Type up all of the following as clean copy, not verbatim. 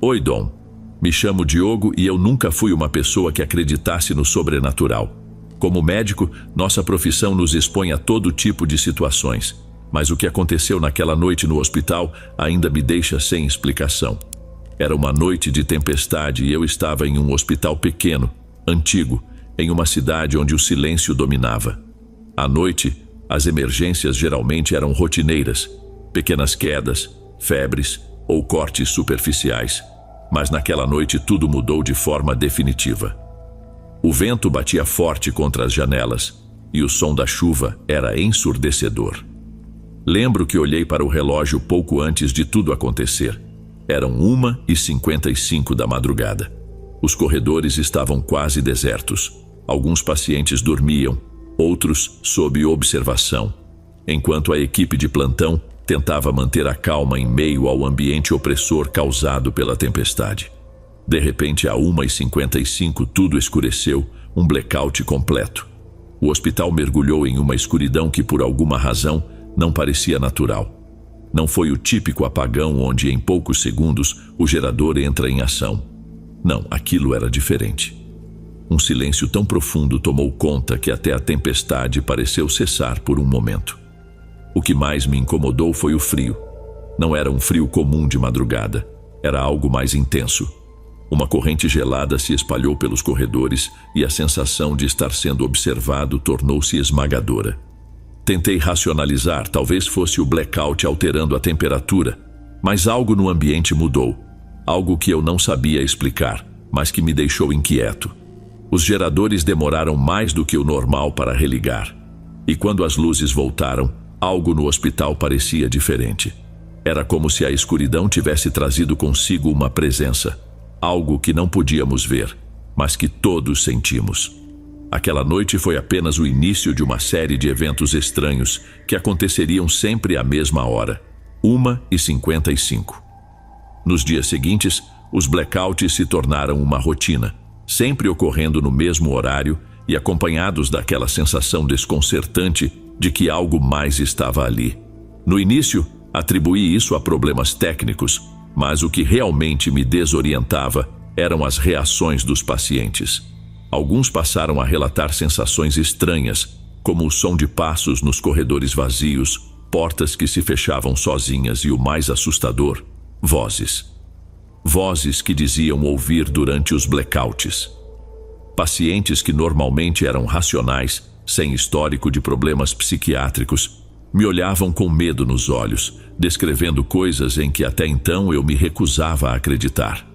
Oi, Dom. Me chamo Diogo e eu nunca fui uma pessoa que acreditasse no sobrenatural. Como médico, nossa profissão nos expõe a todo tipo de situações. Mas o que aconteceu naquela noite no hospital ainda me deixa sem explicação. Era uma noite de tempestade e eu estava em um hospital pequeno, antigo, em uma cidade onde o silêncio dominava. À noite, as emergências geralmente eram rotineiras, pequenas quedas, febres ou cortes superficiais. Mas naquela noite tudo mudou de forma definitiva. O vento batia forte contra as janelas e o som da chuva era ensurdecedor. Lembro que olhei para o relógio pouco antes de tudo acontecer. Eram 1h55 da madrugada. Os corredores estavam quase desertos. Alguns pacientes dormiam, outros sob observação, enquanto a equipe de plantão tentava manter a calma em meio ao ambiente opressor causado pela tempestade. De repente, a 1h55, tudo escureceu, um blackout completo. O hospital mergulhou em uma escuridão que, por alguma razão, não parecia natural. Não foi o típico apagão onde, em poucos segundos, o gerador entra em ação. Não, aquilo era diferente. Um silêncio tão profundo tomou conta que até a tempestade pareceu cessar por um momento. O que mais me incomodou foi o frio. Não era um frio comum de madrugada. Era algo mais intenso. Uma corrente gelada se espalhou pelos corredores e a sensação de estar sendo observado tornou-se esmagadora. Tentei racionalizar, talvez fosse o blackout alterando a temperatura, mas algo no ambiente mudou. Algo que eu não sabia explicar, mas que me deixou inquieto. Os geradores demoraram mais do que o normal para religar. E quando as luzes voltaram, algo no hospital parecia diferente. Era como se a escuridão tivesse trazido consigo uma presença. Algo que não podíamos ver, mas que todos sentimos. Aquela noite foi apenas o início de uma série de eventos estranhos que aconteceriam sempre à mesma hora, 1h55. Nos dias seguintes, os blackouts se tornaram uma rotina, sempre ocorrendo no mesmo horário e acompanhados daquela sensação desconcertante de que algo mais estava ali. No início, atribuí isso a problemas técnicos, mas o que realmente me desorientava eram as reações dos pacientes. Alguns passaram a relatar sensações estranhas, como o som de passos nos corredores vazios, portas que se fechavam sozinhas e o mais assustador, vozes. Vozes que diziam ouvir durante os blackouts. Pacientes que normalmente eram racionais, sem histórico de problemas psiquiátricos, me olhavam com medo nos olhos, descrevendo coisas em que até então eu me recusava a acreditar.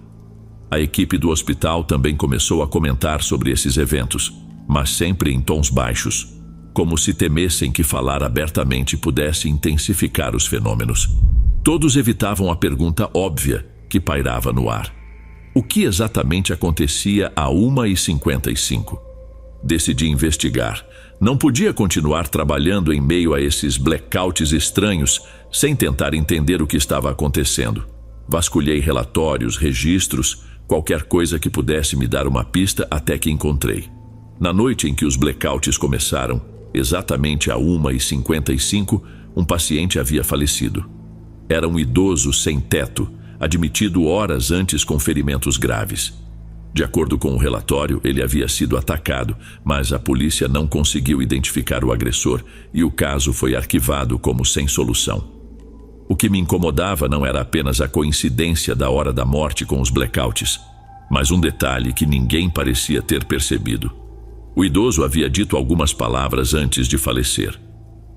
A equipe do hospital também começou a comentar sobre esses eventos, mas sempre em tons baixos, como se temessem que falar abertamente pudesse intensificar os fenômenos. Todos evitavam a pergunta óbvia que pairava no ar. O que exatamente acontecia a 1h55? Decidi investigar. Não podia continuar trabalhando em meio a esses blackouts estranhos sem tentar entender o que estava acontecendo. Vasculhei relatórios, registros, qualquer coisa que pudesse me dar uma pista até que encontrei. Na noite em que os blackouts começaram, exatamente a 1h55, um paciente havia falecido. Era um idoso sem teto, admitido horas antes com ferimentos graves. De acordo com o relatório, ele havia sido atacado, mas a polícia não conseguiu identificar o agressor e o caso foi arquivado como sem solução. O que me incomodava não era apenas a coincidência da hora da morte com os blackouts, mas um detalhe que ninguém parecia ter percebido. O idoso havia dito algumas palavras antes de falecer.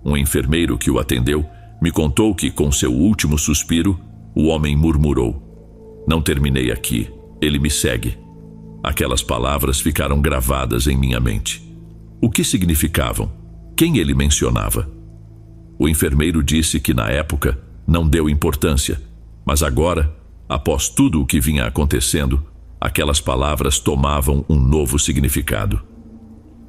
Um enfermeiro que o atendeu me contou que, com seu último suspiro, o homem murmurou: "Não terminei aqui, ele me segue." Aquelas palavras ficaram gravadas em minha mente. O que significavam? Quem ele mencionava? O enfermeiro disse que, na época, não deu importância, mas agora, após tudo o que vinha acontecendo, aquelas palavras tomavam um novo significado.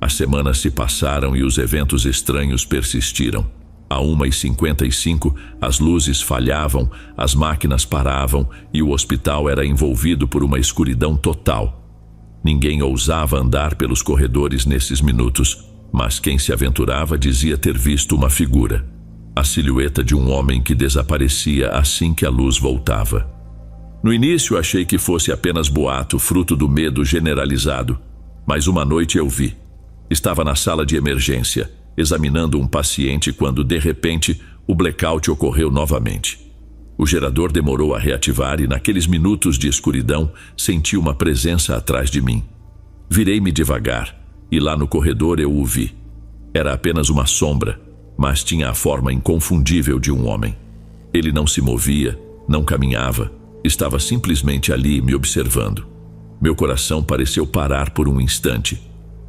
As semanas se passaram e os eventos estranhos persistiram. A 1h55, as luzes falhavam, as máquinas paravam e o hospital era envolvido por uma escuridão total. Ninguém ousava andar pelos corredores nesses minutos, mas quem se aventurava dizia ter visto uma figura, a silhueta de um homem que desaparecia assim que a luz voltava. No início achei que fosse apenas boato, fruto do medo generalizado, mas uma noite eu vi. Estava na sala de emergência, examinando um paciente quando, de repente, o blackout ocorreu novamente. O gerador demorou a reativar e, naqueles minutos de escuridão, senti uma presença atrás de mim. Virei-me devagar e lá no corredor eu o vi. Era apenas uma sombra, mas tinha a forma inconfundível de um homem. Ele não se movia, não caminhava, estava simplesmente ali me observando. Meu coração pareceu parar por um instante,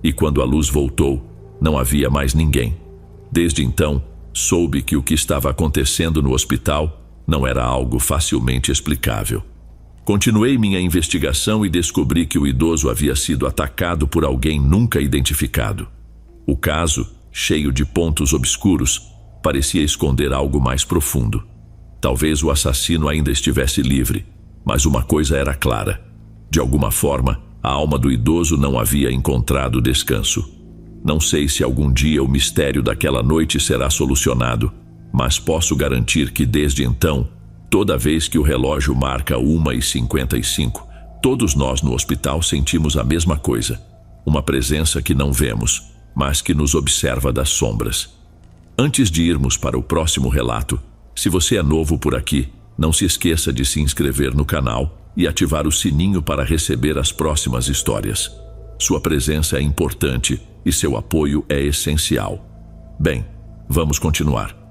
e quando a luz voltou, não havia mais ninguém. Desde então, soube que o que estava acontecendo no hospital não era algo facilmente explicável. Continuei minha investigação e descobri que o idoso havia sido atacado por alguém nunca identificado. O caso, cheio de pontos obscuros, parecia esconder algo mais profundo. Talvez o assassino ainda estivesse livre, mas uma coisa era clara. De alguma forma, a alma do idoso não havia encontrado descanso. Não sei se algum dia o mistério daquela noite será solucionado, mas posso garantir que desde então, toda vez que o relógio marca 1h55, todos nós no hospital sentimos a mesma coisa. Uma presença que não vemos, mas que nos observa das sombras. Antes de irmos para o próximo relato, se você é novo por aqui, não se esqueça de se inscrever no canal e ativar o sininho para receber as próximas histórias. Sua presença é importante e seu apoio é essencial. Bem, vamos continuar.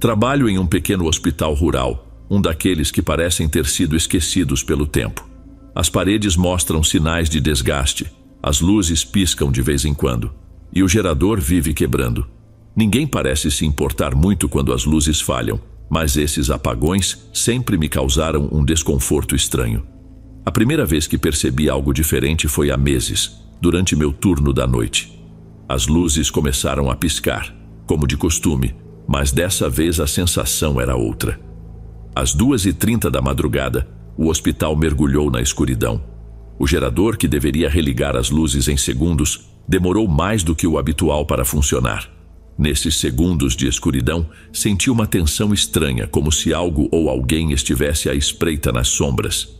Trabalho em um pequeno hospital rural, um daqueles que parecem ter sido esquecidos pelo tempo. As paredes mostram sinais de desgaste, as luzes piscam de vez em quando, e o gerador vive quebrando. Ninguém parece se importar muito quando as luzes falham, mas esses apagões sempre me causaram um desconforto estranho. A primeira vez que percebi algo diferente foi há meses, durante meu turno da noite. As luzes começaram a piscar, como de costume, mas dessa vez a sensação era outra. Às 2h30 da madrugada, o hospital mergulhou na escuridão. O gerador, que deveria religar as luzes em segundos, demorou mais do que o habitual para funcionar. Nesses segundos de escuridão, senti uma tensão estranha, como se algo ou alguém estivesse à espreita nas sombras.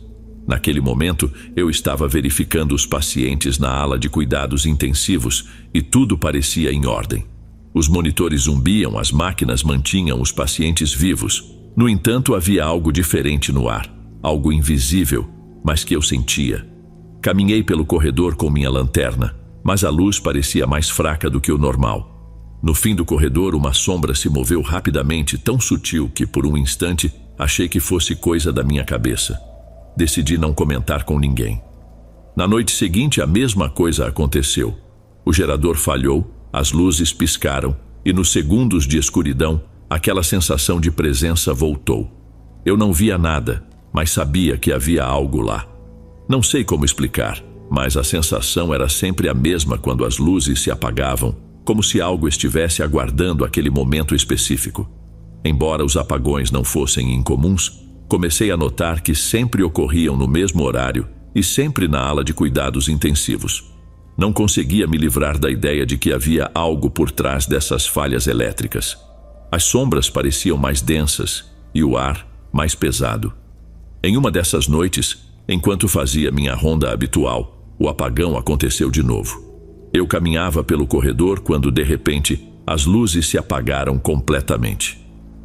Naquele momento, eu estava verificando os pacientes na ala de cuidados intensivos e tudo parecia em ordem. Os monitores zumbiam, as máquinas mantinham os pacientes vivos. No entanto, havia algo diferente no ar, algo invisível, mas que eu sentia. Caminhei pelo corredor com minha lanterna, mas a luz parecia mais fraca do que o normal. No fim do corredor, uma sombra se moveu rapidamente, tão sutil que, por um instante, achei que fosse coisa da minha cabeça. Decidi não comentar com ninguém. Na noite seguinte, a mesma coisa aconteceu. O gerador falhou, as luzes piscaram, e nos segundos de escuridão, aquela sensação de presença voltou. Eu não via nada, mas sabia que havia algo lá. Não sei como explicar, mas a sensação era sempre a mesma quando as luzes se apagavam, como se algo estivesse aguardando aquele momento específico. Embora os apagões não fossem incomuns, comecei a notar que sempre ocorriam no mesmo horário e sempre na ala de cuidados intensivos. Não conseguia me livrar da ideia de que havia algo por trás dessas falhas elétricas. As sombras pareciam mais densas e o ar mais pesado. Em uma dessas noites, enquanto fazia minha ronda habitual, o apagão aconteceu de novo. Eu caminhava pelo corredor quando, de repente, as luzes se apagaram completamente.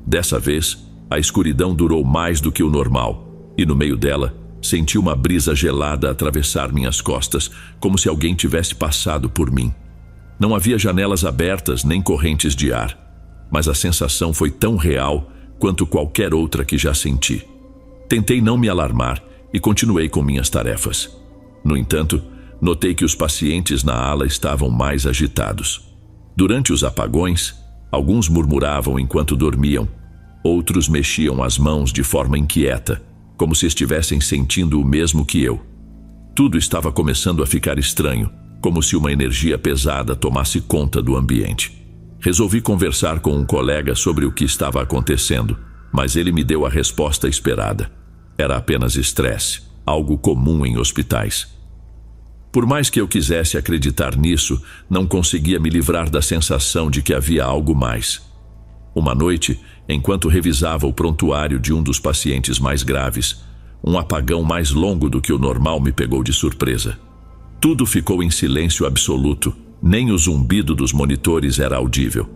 Dessa vez, a escuridão durou mais do que o normal, e no meio dela, senti uma brisa gelada atravessar minhas costas, como se alguém tivesse passado por mim. Não havia janelas abertas nem correntes de ar, mas a sensação foi tão real quanto qualquer outra que já senti. Tentei não me alarmar e continuei com minhas tarefas. No entanto, notei que os pacientes na ala estavam mais agitados. Durante os apagões, alguns murmuravam enquanto dormiam, outros mexiam as mãos de forma inquieta, como se estivessem sentindo o mesmo que eu. Tudo estava começando a ficar estranho, como se uma energia pesada tomasse conta do ambiente. Resolvi conversar com um colega sobre o que estava acontecendo, mas ele me deu a resposta esperada. Era apenas estresse, algo comum em hospitais. Por mais que eu quisesse acreditar nisso, não conseguia me livrar da sensação de que havia algo mais. Uma noite, enquanto revisava o prontuário de um dos pacientes mais graves, um apagão mais longo do que o normal me pegou de surpresa. Tudo ficou em silêncio absoluto, nem o zumbido dos monitores era audível.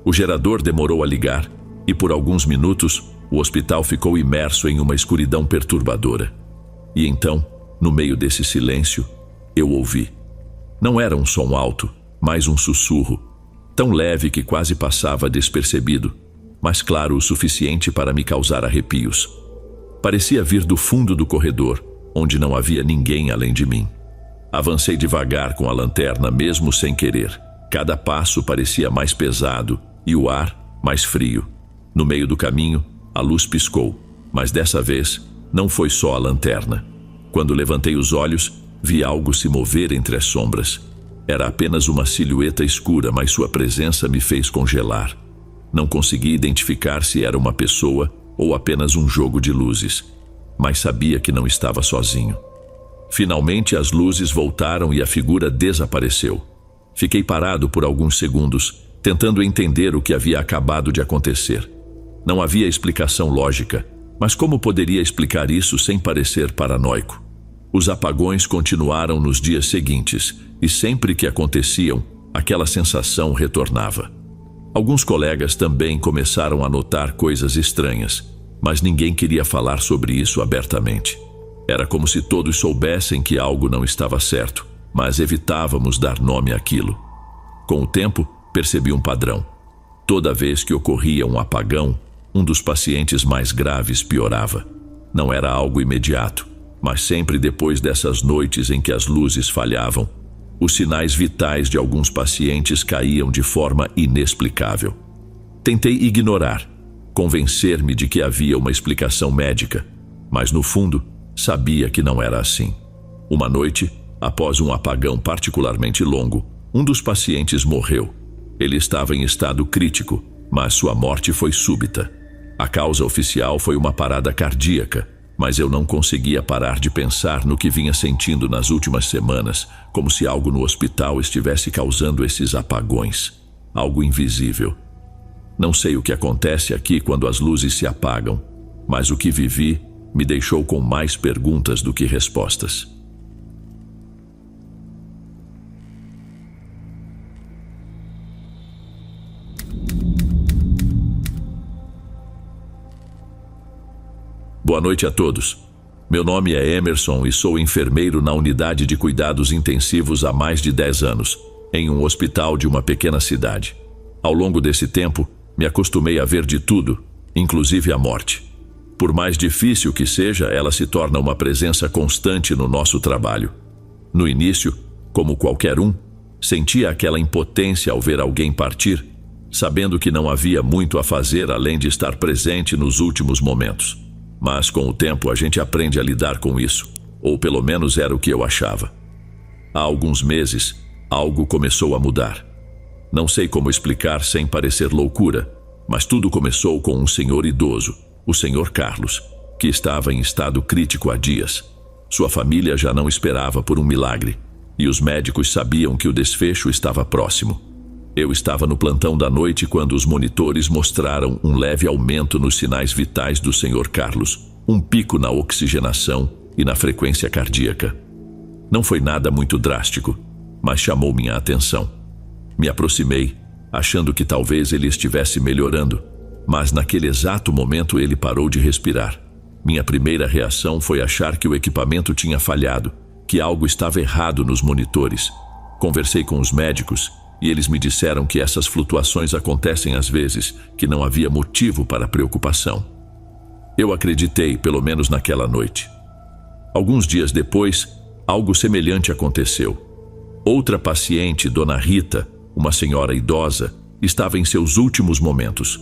O gerador demorou a ligar e por alguns minutos o hospital ficou imerso em uma escuridão perturbadora. E então, no meio desse silêncio, eu ouvi. Não era um som alto, mas um sussurro, tão leve que quase passava despercebido, mas claro o suficiente para me causar arrepios. Parecia vir do fundo do corredor, onde não havia ninguém além de mim. Avancei devagar com a lanterna, mesmo sem querer. Cada passo parecia mais pesado e o ar mais frio. No meio do caminho, a luz piscou, mas dessa vez não foi só a lanterna. Quando levantei os olhos, vi algo se mover entre as sombras. Era apenas uma silhueta escura, mas sua presença me fez congelar. Não consegui identificar se era uma pessoa ou apenas um jogo de luzes, mas sabia que não estava sozinho. Finalmente as luzes voltaram e a figura desapareceu. Fiquei parado por alguns segundos, tentando entender o que havia acabado de acontecer. Não havia explicação lógica, mas como poderia explicar isso sem parecer paranoico? Os apagões continuaram nos dias seguintes, e sempre que aconteciam, aquela sensação retornava. Alguns colegas também começaram a notar coisas estranhas, mas ninguém queria falar sobre isso abertamente. Era como se todos soubessem que algo não estava certo, mas evitávamos dar nome àquilo. Com o tempo, percebi um padrão. Toda vez que ocorria um apagão, um dos pacientes mais graves piorava. Não era algo imediato, mas sempre depois dessas noites em que as luzes falhavam, os sinais vitais de alguns pacientes caíam de forma inexplicável. Tentei ignorar, convencer-me de que havia uma explicação médica, mas no fundo, sabia que não era assim. Uma noite, após um apagão particularmente longo, um dos pacientes morreu. Ele estava em estado crítico, mas sua morte foi súbita. A causa oficial foi uma parada cardíaca, mas eu não conseguia parar de pensar no que vinha sentindo nas últimas semanas, como se algo no hospital estivesse causando esses apagões. Algo invisível. Não sei o que acontece aqui quando as luzes se apagam, mas o que vivi me deixou com mais perguntas do que respostas. Boa noite a todos. Meu nome é Emerson e sou enfermeiro na unidade de cuidados intensivos há mais de 10 anos, em um hospital de uma pequena cidade. Ao longo desse tempo, me acostumei a ver de tudo, inclusive a morte. Por mais difícil que seja, ela se torna uma presença constante no nosso trabalho. No início, como qualquer um, sentia aquela impotência ao ver alguém partir, sabendo que não havia muito a fazer além de estar presente nos últimos momentos. Mas com o tempo a gente aprende a lidar com isso, ou pelo menos era o que eu achava. Há alguns meses, algo começou a mudar. Não sei como explicar sem parecer loucura, mas tudo começou com um senhor idoso, o Sr. Carlos, que estava em estado crítico há dias. Sua família já não esperava por um milagre, e os médicos sabiam que o desfecho estava próximo. Eu estava no plantão da noite quando os monitores mostraram um leve aumento nos sinais vitais do Sr. Carlos, um pico na oxigenação e na frequência cardíaca. Não foi nada muito drástico, mas chamou minha atenção. Me aproximei, achando que talvez ele estivesse melhorando, mas naquele exato momento ele parou de respirar. Minha primeira reação foi achar que o equipamento tinha falhado, que algo estava errado nos monitores. Conversei com os médicos e eles me disseram que essas flutuações acontecem às vezes, que não havia motivo para preocupação. Eu acreditei, pelo menos naquela noite. Alguns dias depois, algo semelhante aconteceu. Outra paciente, Dona Rita, uma senhora idosa, estava em seus últimos momentos.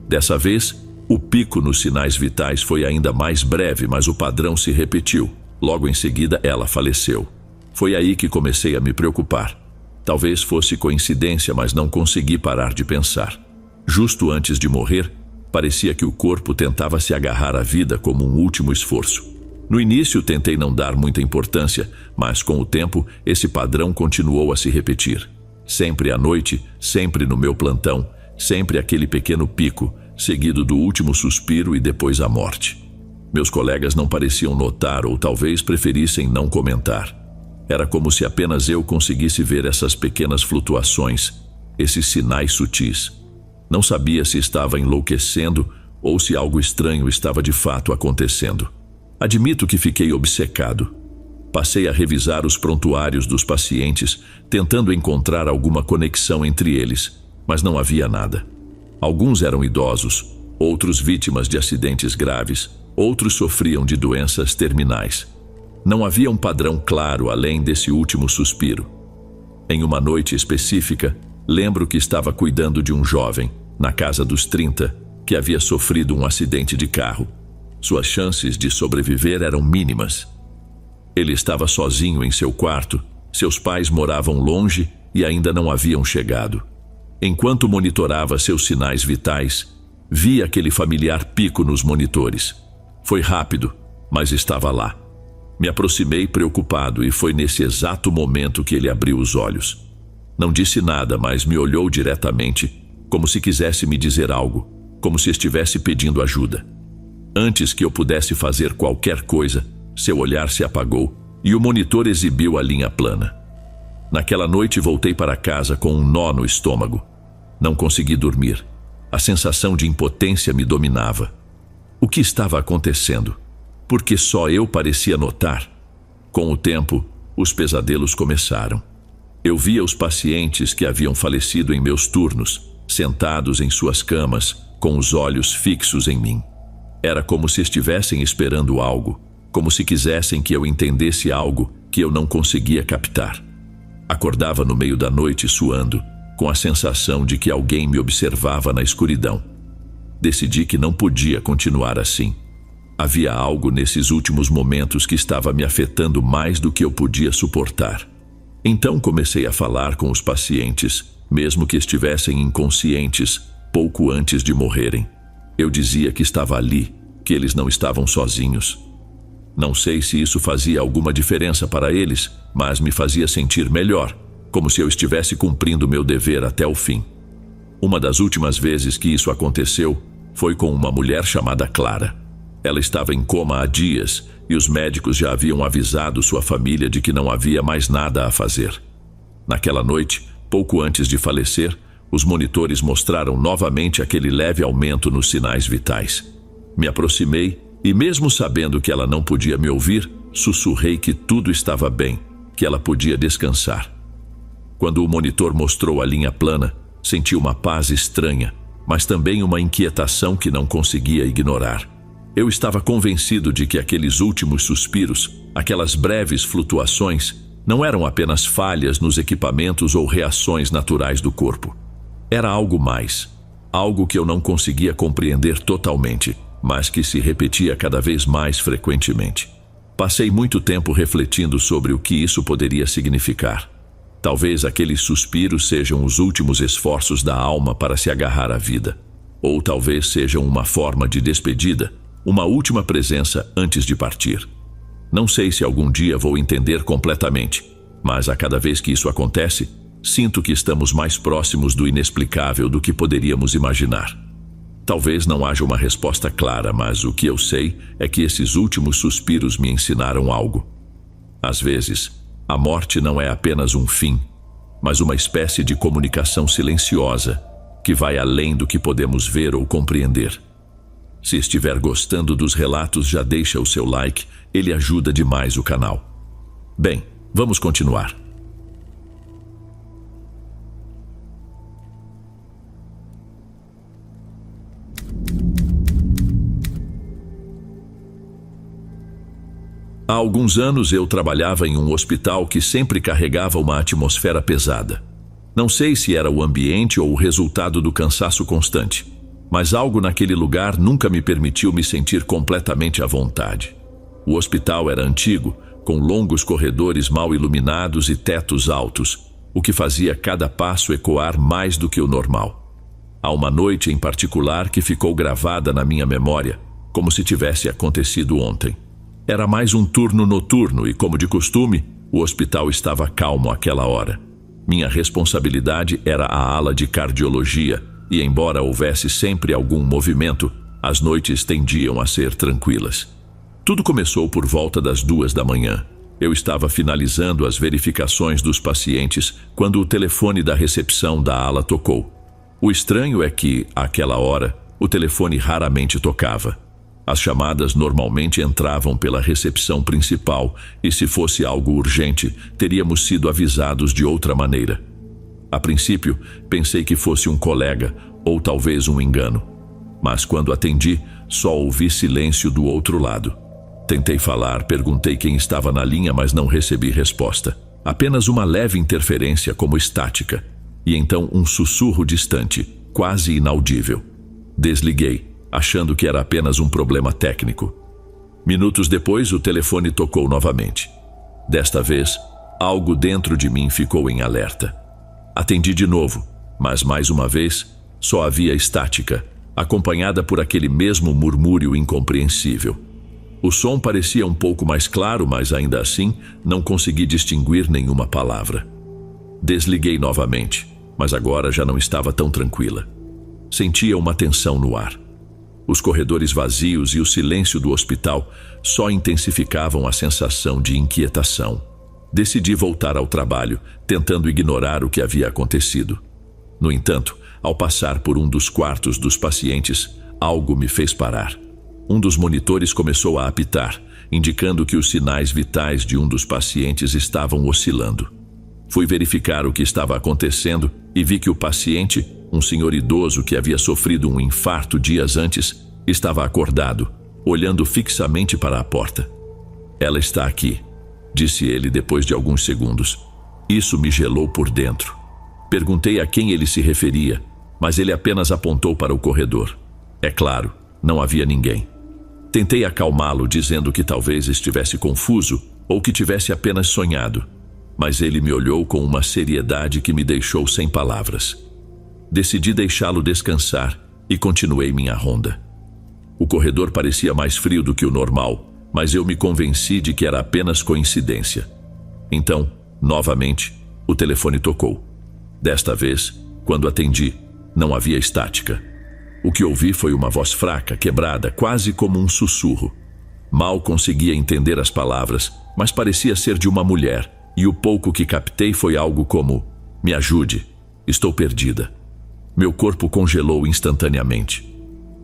Dessa vez, o pico nos sinais vitais foi ainda mais breve, mas o padrão se repetiu. Logo em seguida, ela faleceu. Foi aí que comecei a me preocupar. Talvez fosse coincidência, mas não consegui parar de pensar. Justo antes de morrer, parecia que o corpo tentava se agarrar à vida como um último esforço. No início tentei não dar muita importância, mas com o tempo esse padrão continuou a se repetir. Sempre à noite, sempre no meu plantão, sempre aquele pequeno pico, seguido do último suspiro e depois a morte. Meus colegas não pareciam notar ou talvez preferissem não comentar. Era como se apenas eu conseguisse ver essas pequenas flutuações, esses sinais sutis. Não sabia se estava enlouquecendo ou se algo estranho estava de fato acontecendo. Admito que fiquei obcecado. Passei a revisar os prontuários dos pacientes, tentando encontrar alguma conexão entre eles, mas não havia nada. Alguns eram idosos, outros vítimas de acidentes graves, outros sofriam de doenças terminais. Não havia um padrão claro além desse último suspiro. Em uma noite específica, lembro que estava cuidando de um jovem, na casa dos 30, que havia sofrido um acidente de carro. Suas chances de sobreviver eram mínimas. Ele estava sozinho em seu quarto, seus pais moravam longe e ainda não haviam chegado. Enquanto monitorava seus sinais vitais, vi aquele familiar pico nos monitores. Foi rápido, mas estava lá. Me aproximei preocupado e foi nesse exato momento que ele abriu os olhos. Não disse nada, mas me olhou diretamente, como se quisesse me dizer algo, como se estivesse pedindo ajuda. Antes que eu pudesse fazer qualquer coisa, seu olhar se apagou e o monitor exibiu a linha plana. Naquela noite voltei para casa com um nó no estômago. Não consegui dormir. A sensação de impotência me dominava. O que estava acontecendo? Porque só eu parecia notar. Com o tempo, os pesadelos começaram. Eu via os pacientes que haviam falecido em meus turnos, sentados em suas camas, com os olhos fixos em mim. Era como se estivessem esperando algo, como se quisessem que eu entendesse algo que eu não conseguia captar. Acordava no meio da noite suando, com a sensação de que alguém me observava na escuridão. Decidi que não podia continuar assim. Havia algo nesses últimos momentos que estava me afetando mais do que eu podia suportar. Então comecei a falar com os pacientes, mesmo que estivessem inconscientes, pouco antes de morrerem. Eu dizia que estava ali, que eles não estavam sozinhos. Não sei se isso fazia alguma diferença para eles, mas me fazia sentir melhor, como se eu estivesse cumprindo meu dever até o fim. Uma das últimas vezes que isso aconteceu foi com uma mulher chamada Clara. Ela estava em coma há dias e os médicos já haviam avisado sua família de que não havia mais nada a fazer. Naquela noite, pouco antes de falecer, os monitores mostraram novamente aquele leve aumento nos sinais vitais. Me aproximei e, mesmo sabendo que ela não podia me ouvir, sussurrei que tudo estava bem, que ela podia descansar. Quando o monitor mostrou a linha plana, senti uma paz estranha, mas também uma inquietação que não conseguia ignorar. Eu estava convencido de que aqueles últimos suspiros, aquelas breves flutuações, não eram apenas falhas nos equipamentos ou reações naturais do corpo. Era algo mais, algo que eu não conseguia compreender totalmente, mas que se repetia cada vez mais frequentemente. Passei muito tempo refletindo sobre o que isso poderia significar. Talvez aqueles suspiros sejam os últimos esforços da alma para se agarrar à vida. Ou talvez sejam uma forma de despedida, uma última presença antes de partir. Não sei se algum dia vou entender completamente, mas a cada vez que isso acontece, sinto que estamos mais próximos do inexplicável do que poderíamos imaginar. Talvez não haja uma resposta clara, mas o que eu sei é que esses últimos suspiros me ensinaram algo. Às vezes, a morte não é apenas um fim, mas uma espécie de comunicação silenciosa que vai além do que podemos ver ou compreender. Se estiver gostando dos relatos, já deixa o seu like, ele ajuda demais o canal. Bem, vamos continuar. Há alguns anos eu trabalhava em um hospital que sempre carregava uma atmosfera pesada. Não sei se era o ambiente ou o resultado do cansaço constante, mas algo naquele lugar nunca me permitiu me sentir completamente à vontade. O hospital era antigo, com longos corredores mal iluminados e tetos altos, o que fazia cada passo ecoar mais do que o normal. Há uma noite em particular que ficou gravada na minha memória, como se tivesse acontecido ontem. Era mais um turno noturno e, como de costume, o hospital estava calmo àquela hora. Minha responsabilidade era a ala de cardiologia e, embora houvesse sempre algum movimento, as noites tendiam a ser tranquilas. Tudo começou por volta das 2 da manhã. Eu estava finalizando as verificações dos pacientes quando o telefone da recepção da ala tocou. O estranho é que, àquela hora, o telefone raramente tocava. As chamadas normalmente entravam pela recepção principal e, se fosse algo urgente, teríamos sido avisados de outra maneira. A princípio, pensei que fosse um colega ou talvez um engano. Mas quando atendi, só ouvi silêncio do outro lado. Tentei falar, perguntei quem estava na linha, mas não recebi resposta. Apenas uma leve interferência como estática. E então um sussurro distante, quase inaudível. Desliguei, achando que era apenas um problema técnico. Minutos depois, o telefone tocou novamente. Desta vez, algo dentro de mim ficou em alerta. Atendi de novo, mas mais uma vez, só havia estática, acompanhada por aquele mesmo murmúrio incompreensível. O som parecia um pouco mais claro, mas ainda assim, não consegui distinguir nenhuma palavra. Desliguei novamente, mas agora já não estava tão tranquila. Sentia uma tensão no ar. Os corredores vazios e o silêncio do hospital só intensificavam a sensação de inquietação. Decidi voltar ao trabalho, tentando ignorar o que havia acontecido. No entanto, ao passar por um dos quartos dos pacientes, algo me fez parar. Um dos monitores começou a apitar, indicando que os sinais vitais de um dos pacientes estavam oscilando. Fui verificar o que estava acontecendo e vi que o paciente, um senhor idoso que havia sofrido um infarto dias antes, estava acordado, olhando fixamente para a porta. "Ela está aqui", disse ele depois de alguns segundos. Isso me gelou por dentro. Perguntei a quem ele se referia, mas ele apenas apontou para o corredor. É claro, não havia ninguém. Tentei acalmá-lo, dizendo que talvez estivesse confuso ou que tivesse apenas sonhado, mas ele me olhou com uma seriedade que me deixou sem palavras. Decidi deixá-lo descansar e continuei minha ronda. O corredor parecia mais frio do que o normal, mas eu me convenci de que era apenas coincidência. Então, novamente, o telefone tocou. Desta vez, quando atendi, não havia estática. O que ouvi foi uma voz fraca, quebrada, quase como um sussurro. Mal conseguia entender as palavras, mas parecia ser de uma mulher, e o pouco que captei foi algo como: "Me ajude, estou perdida." Meu corpo congelou instantaneamente.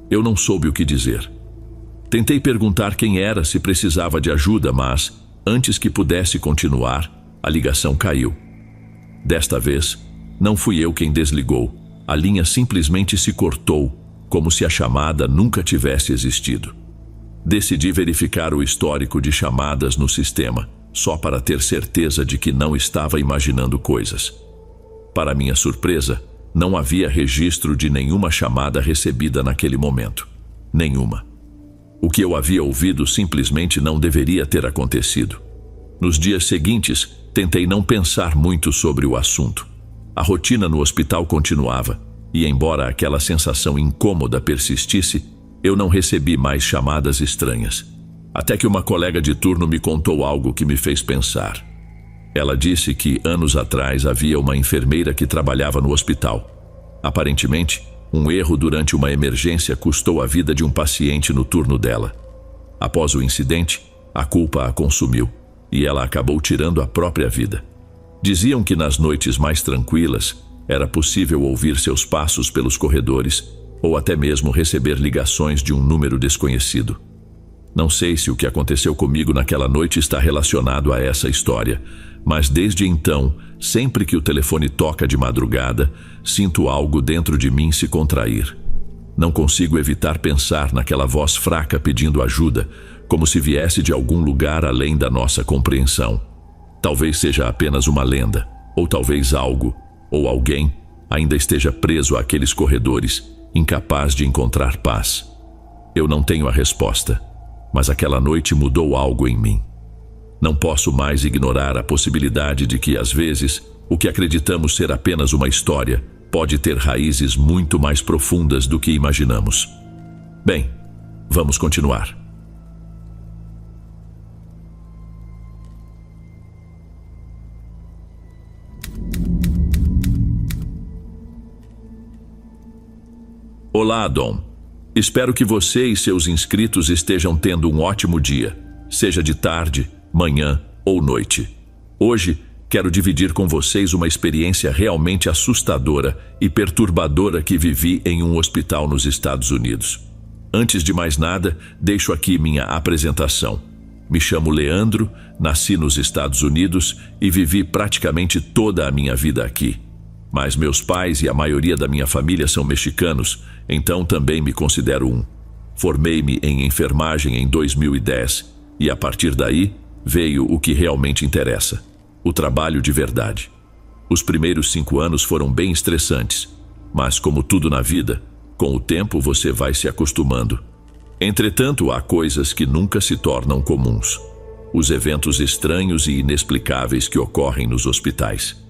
Eu não soube o que dizer. Tentei perguntar quem era, se precisava de ajuda, mas, antes que pudesse continuar, a ligação caiu. Desta vez, não fui eu quem desligou. A linha simplesmente se cortou, como se a chamada nunca tivesse existido. Decidi verificar o histórico de chamadas no sistema, só para ter certeza de que não estava imaginando coisas. Para minha surpresa, não havia registro de nenhuma chamada recebida naquele momento. Nenhuma. O que eu havia ouvido simplesmente não deveria ter acontecido. Nos dias seguintes, tentei não pensar muito sobre o assunto. A rotina no hospital continuava, e embora aquela sensação incômoda persistisse, eu não recebi mais chamadas estranhas. Até que uma colega de turno me contou algo que me fez pensar. Ela disse que, anos atrás, havia uma enfermeira que trabalhava no hospital. Aparentemente, um erro durante uma emergência custou a vida de um paciente no turno dela. Após o incidente, a culpa a consumiu, e ela acabou tirando a própria vida. Diziam que nas noites mais tranquilas, era possível ouvir seus passos pelos corredores, ou até mesmo receber ligações de um número desconhecido. Não sei se o que aconteceu comigo naquela noite está relacionado a essa história, mas desde então, sempre que o telefone toca de madrugada, sinto algo dentro de mim se contrair. Não consigo evitar pensar naquela voz fraca pedindo ajuda, como se viesse de algum lugar além da nossa compreensão. Talvez seja apenas uma lenda, ou talvez algo, ou alguém, ainda esteja preso àqueles corredores, incapaz de encontrar paz. Eu não tenho a resposta, mas aquela noite mudou algo em mim. Não posso mais ignorar a possibilidade de que, às vezes, o que acreditamos ser apenas uma história pode ter raízes muito mais profundas do que imaginamos. Bem, vamos continuar. Olá, Dom. Espero que você e seus inscritos estejam tendo um ótimo dia, seja de tarde, manhã ou noite. Hoje, quero dividir com vocês uma experiência realmente assustadora e perturbadora que vivi em um hospital nos Estados Unidos. Antes de mais nada, deixo aqui minha apresentação. Me chamo Leandro, nasci nos Estados Unidos e vivi praticamente toda a minha vida aqui. Mas meus pais e a maioria da minha família são mexicanos, então também me considero um. Formei-me em enfermagem em 2010 e a partir daí veio o que realmente interessa, o trabalho de verdade. Os primeiros 5 anos foram bem estressantes, mas como tudo na vida, com o tempo você vai se acostumando. Entretanto, há coisas que nunca se tornam comuns. Os eventos estranhos e inexplicáveis que ocorrem nos hospitais.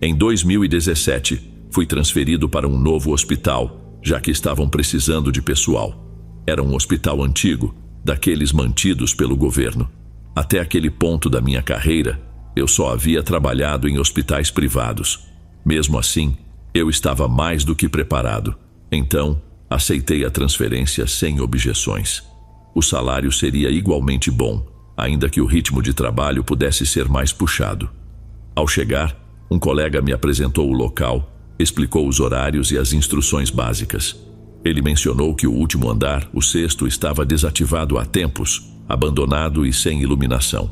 Em 2017, fui transferido para um novo hospital, já que estavam precisando de pessoal. Era um hospital antigo, daqueles mantidos pelo governo. Até aquele ponto da minha carreira, eu só havia trabalhado em hospitais privados. Mesmo assim, eu estava mais do que preparado. Então, aceitei a transferência sem objeções. O salário seria igualmente bom, ainda que o ritmo de trabalho pudesse ser mais puxado. Ao chegar, um colega me apresentou o local, explicou os horários e as instruções básicas. Ele mencionou que o último andar, o 6º, estava desativado há tempos, abandonado e sem iluminação.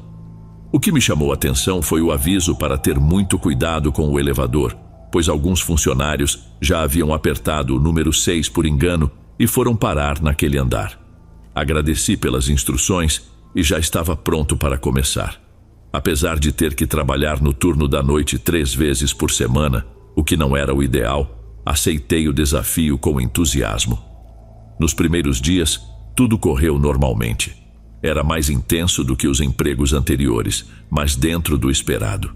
O que me chamou a atenção foi o aviso para ter muito cuidado com o elevador, pois alguns funcionários já haviam apertado o número 6 por engano e foram parar naquele andar. Agradeci pelas instruções e já estava pronto para começar. Apesar de ter que trabalhar no turno da noite 3 vezes por semana, o que não era o ideal, aceitei o desafio com entusiasmo. Nos primeiros dias, tudo correu normalmente. Era mais intenso do que os empregos anteriores, mas dentro do esperado.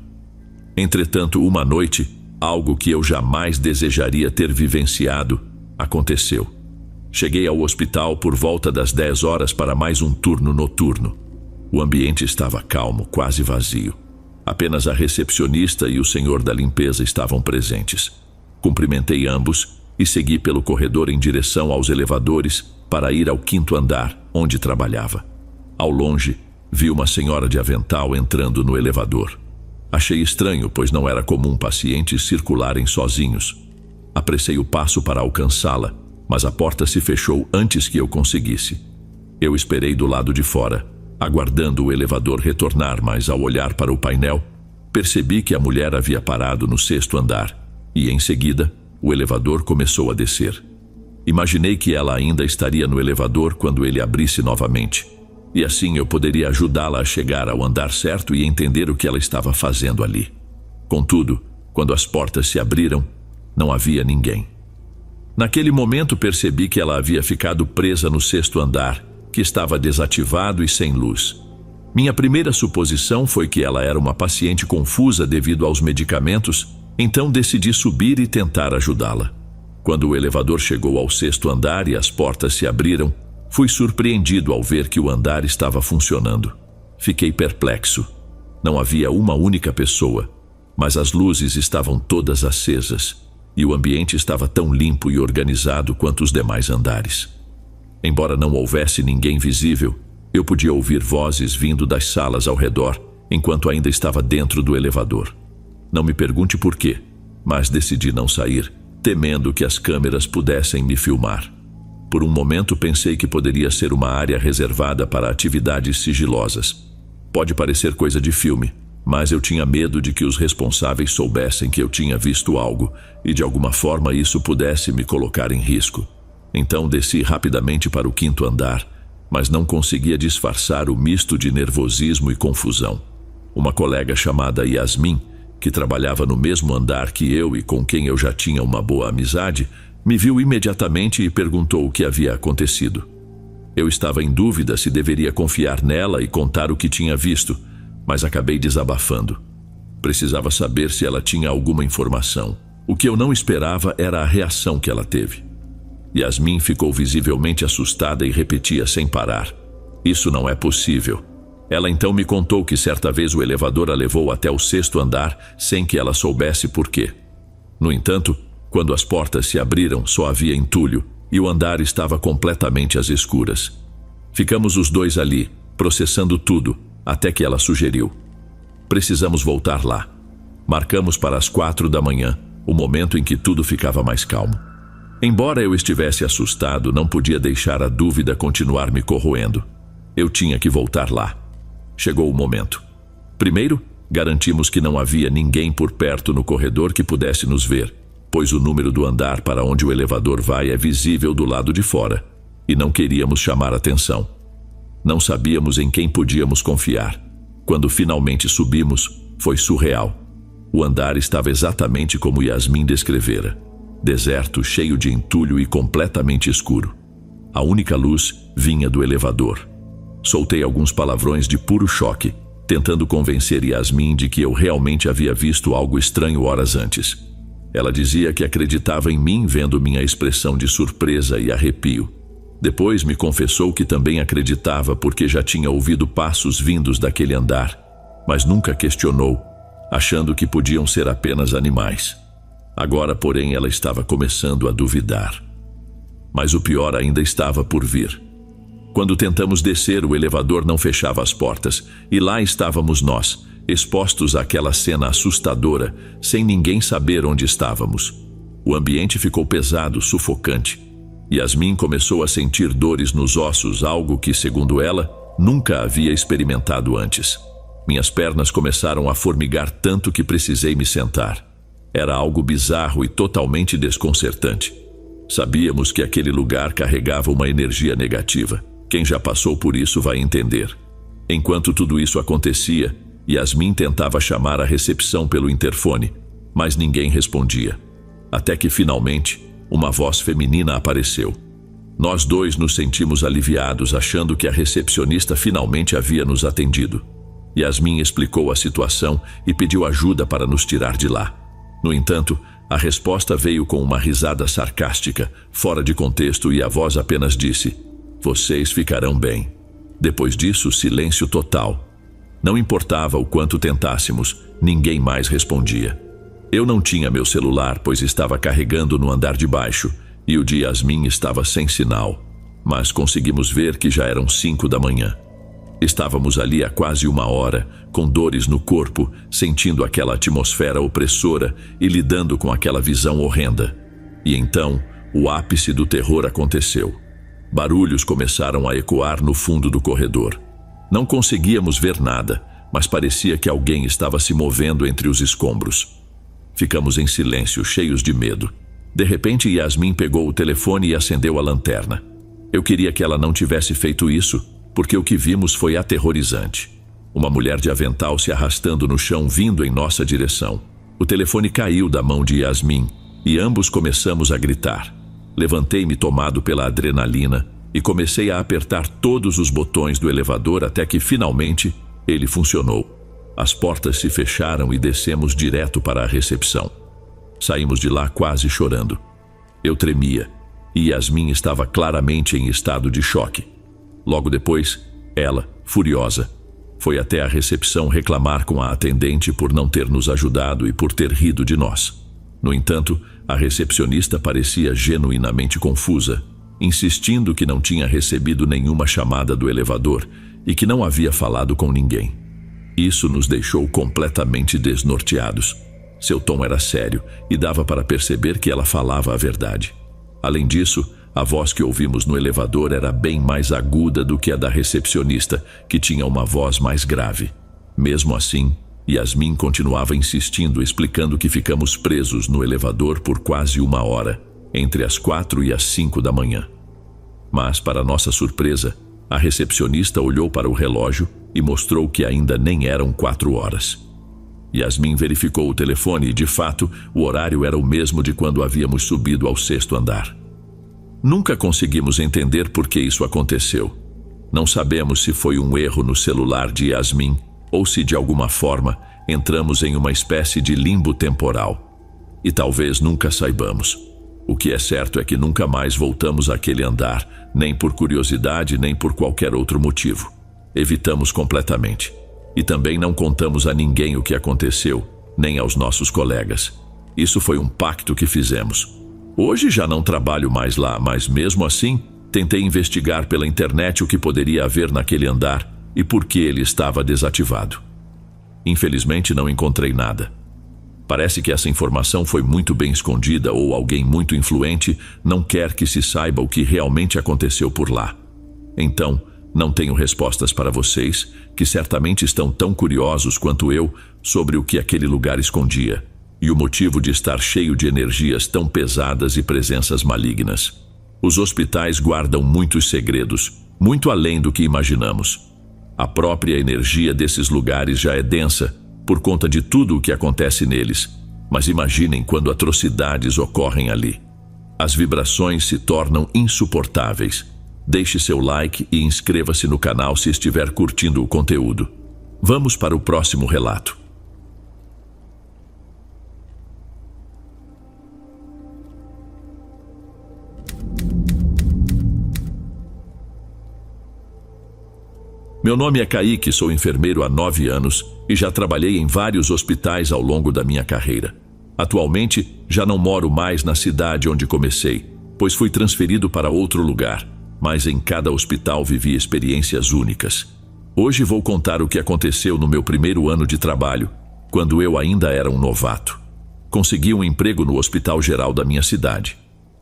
Entretanto, uma noite, algo que eu jamais desejaria ter vivenciado, aconteceu. Cheguei ao hospital por volta das 10 horas para mais um turno noturno. O ambiente estava calmo, quase vazio. Apenas a recepcionista e o senhor da limpeza estavam presentes. Cumprimentei ambos e segui pelo corredor em direção aos elevadores para ir ao 5º andar, onde trabalhava. Ao longe, vi uma senhora de avental entrando no elevador. Achei estranho, pois não era comum pacientes circularem sozinhos. Apressei o passo para alcançá-la, mas a porta se fechou antes que eu conseguisse. Eu esperei do lado de fora, aguardando o elevador retornar, mas ao olhar para o painel, percebi que a mulher havia parado no 6º andar e, em seguida, o elevador começou a descer. Imaginei que ela ainda estaria no elevador quando ele abrisse novamente. E assim eu poderia ajudá-la a chegar ao andar certo e entender o que ela estava fazendo ali. Contudo, quando as portas se abriram, não havia ninguém. Naquele momento percebi que ela havia ficado presa no 6º andar, que estava desativado e sem luz. Minha primeira suposição foi que ela era uma paciente confusa devido aos medicamentos, então decidi subir e tentar ajudá-la. Quando o elevador chegou ao 6º andar e as portas se abriram, fui surpreendido ao ver que o andar estava funcionando. Fiquei perplexo. Não havia uma única pessoa, mas as luzes estavam todas acesas e o ambiente estava tão limpo e organizado quanto os demais andares. Embora não houvesse ninguém visível, eu podia ouvir vozes vindo das salas ao redor enquanto ainda estava dentro do elevador. Não me pergunte por quê, mas decidi não sair, temendo que as câmeras pudessem me filmar. Por um momento pensei que poderia ser uma área reservada para atividades sigilosas. Pode parecer coisa de filme, mas eu tinha medo de que os responsáveis soubessem que eu tinha visto algo e de alguma forma isso pudesse me colocar em risco. Então desci rapidamente para o 5º andar, mas não conseguia disfarçar o misto de nervosismo e confusão. Uma colega chamada Yasmin, que trabalhava no mesmo andar que eu e com quem eu já tinha uma boa amizade, me viu imediatamente e perguntou o que havia acontecido. Eu estava em dúvida se deveria confiar nela e contar o que tinha visto, mas acabei desabafando. Precisava saber se ela tinha alguma informação. O que eu não esperava era a reação que ela teve. Yasmin ficou visivelmente assustada e repetia sem parar: "Isso não é possível." Ela então me contou que certa vez o elevador a levou até o 6º andar sem que ela soubesse por quê. No entanto, quando as portas se abriram, só havia entulho e o andar estava completamente às escuras. Ficamos os dois ali, processando tudo, até que ela sugeriu: precisamos voltar lá. Marcamos para as 4 da manhã, o momento em que tudo ficava mais calmo. Embora eu estivesse assustado, não podia deixar a dúvida continuar me corroendo. Eu tinha que voltar lá. Chegou o momento. Primeiro, garantimos que não havia ninguém por perto no corredor que pudesse nos ver, pois o número do andar para onde o elevador vai é visível do lado de fora, e não queríamos chamar atenção. Não sabíamos em quem podíamos confiar. Quando finalmente subimos, foi surreal. O andar estava exatamente como Yasmin descrevera: deserto, cheio de entulho e completamente escuro. A única luz vinha do elevador. Soltei alguns palavrões de puro choque, tentando convencer Yasmin de que eu realmente havia visto algo estranho horas antes. Ela dizia que acreditava em mim vendo minha expressão de surpresa e arrepio. Depois me confessou que também acreditava porque já tinha ouvido passos vindos daquele andar, mas nunca questionou, achando que podiam ser apenas animais. Agora, porém, ela estava começando a duvidar. Mas o pior ainda estava por vir. Quando tentamos descer, o elevador não fechava as portas, e lá estávamos nós, expostos àquela cena assustadora, sem ninguém saber onde estávamos. O ambiente ficou pesado, sufocante. Yasmin começou a sentir dores nos ossos, algo que, segundo ela, nunca havia experimentado antes. Minhas pernas começaram a formigar tanto que precisei me sentar. Era algo bizarro e totalmente desconcertante. Sabíamos que aquele lugar carregava uma energia negativa. Quem já passou por isso vai entender. Enquanto tudo isso acontecia, Yasmin tentava chamar a recepção pelo interfone, mas ninguém respondia. Até que, finalmente, uma voz feminina apareceu. Nós dois nos sentimos aliviados, achando que a recepcionista finalmente havia nos atendido. Yasmin explicou a situação e pediu ajuda para nos tirar de lá. No entanto, a resposta veio com uma risada sarcástica, fora de contexto, e a voz apenas disse: vocês ficarão bem. Depois disso, silêncio total. Não importava o quanto tentássemos, ninguém mais respondia. Eu não tinha meu celular, pois estava carregando no andar de baixo, e o de Yasmin estava sem sinal, mas conseguimos ver que já eram 5 da manhã. Estávamos ali há quase 1 hora, com dores no corpo, sentindo aquela atmosfera opressora e lidando com aquela visão horrenda. E então, o ápice do terror aconteceu. Barulhos começaram a ecoar no fundo do corredor. Não conseguíamos ver nada, mas parecia que alguém estava se movendo entre os escombros. Ficamos em silêncio, cheios de medo. De repente, Yasmin pegou o telefone e acendeu a lanterna. Eu queria que ela não tivesse feito isso, porque o que vimos foi aterrorizante. Uma mulher de avental se arrastando no chão, vindo em nossa direção. O telefone caiu da mão de Yasmin e ambos começamos a gritar. Levantei-me tomado pela adrenalina e comecei a apertar todos os botões do elevador até que, finalmente, ele funcionou. As portas se fecharam e descemos direto para a recepção. Saímos de lá quase chorando. Eu tremia e Yasmin estava claramente em estado de choque. Logo depois, ela, furiosa, foi até a recepção reclamar com a atendente por não ter nos ajudado e por ter rido de nós. No entanto, a recepcionista parecia genuinamente confusa, insistindo que não tinha recebido nenhuma chamada do elevador e que não havia falado com ninguém. Isso nos deixou completamente desnorteados. Seu tom era sério e dava para perceber que ela falava a verdade. Além disso, a voz que ouvimos no elevador era bem mais aguda do que a da recepcionista, que tinha uma voz mais grave. Mesmo assim, Yasmin continuava insistindo, explicando que ficamos presos no elevador por quase 1 hora, entre as 4 e as 5 da manhã. Mas, para nossa surpresa, a recepcionista olhou para o relógio e mostrou que ainda nem eram 4 horas. Yasmin verificou o telefone e, de fato, o horário era o mesmo de quando havíamos subido ao 6º andar. Nunca conseguimos entender por que isso aconteceu. Não sabemos se foi um erro no celular de Yasmin ou se, de alguma forma, entramos em uma espécie de limbo temporal. E talvez nunca saibamos. O que é certo é que nunca mais voltamos àquele andar, nem por curiosidade, nem por qualquer outro motivo. Evitamos completamente. E também não contamos a ninguém o que aconteceu, nem aos nossos colegas. Isso foi um pacto que fizemos. Hoje já não trabalho mais lá, mas mesmo assim, tentei investigar pela internet o que poderia haver naquele andar e por que ele estava desativado. Infelizmente não encontrei nada. Parece que essa informação foi muito bem escondida ou alguém muito influente não quer que se saiba o que realmente aconteceu por lá. Então, não tenho respostas para vocês, que certamente estão tão curiosos quanto eu sobre o que aquele lugar escondia e o motivo de estar cheio de energias tão pesadas e presenças malignas. Os hospitais guardam muitos segredos, muito além do que imaginamos. A própria energia desses lugares já é densa por conta de tudo o que acontece neles, mas imaginem quando atrocidades ocorrem ali. As vibrações se tornam insuportáveis. Deixe seu like e inscreva-se no canal se estiver curtindo o conteúdo. Vamos para o próximo relato. Meu nome é Kaique, sou enfermeiro há 9 anos e já trabalhei em vários hospitais ao longo da minha carreira. Atualmente, já não moro mais na cidade onde comecei, pois fui transferido para outro lugar, mas em cada hospital vivi experiências únicas. Hoje vou contar o que aconteceu no meu primeiro ano de trabalho, quando eu ainda era um novato. Consegui um emprego no Hospital Geral da minha cidade.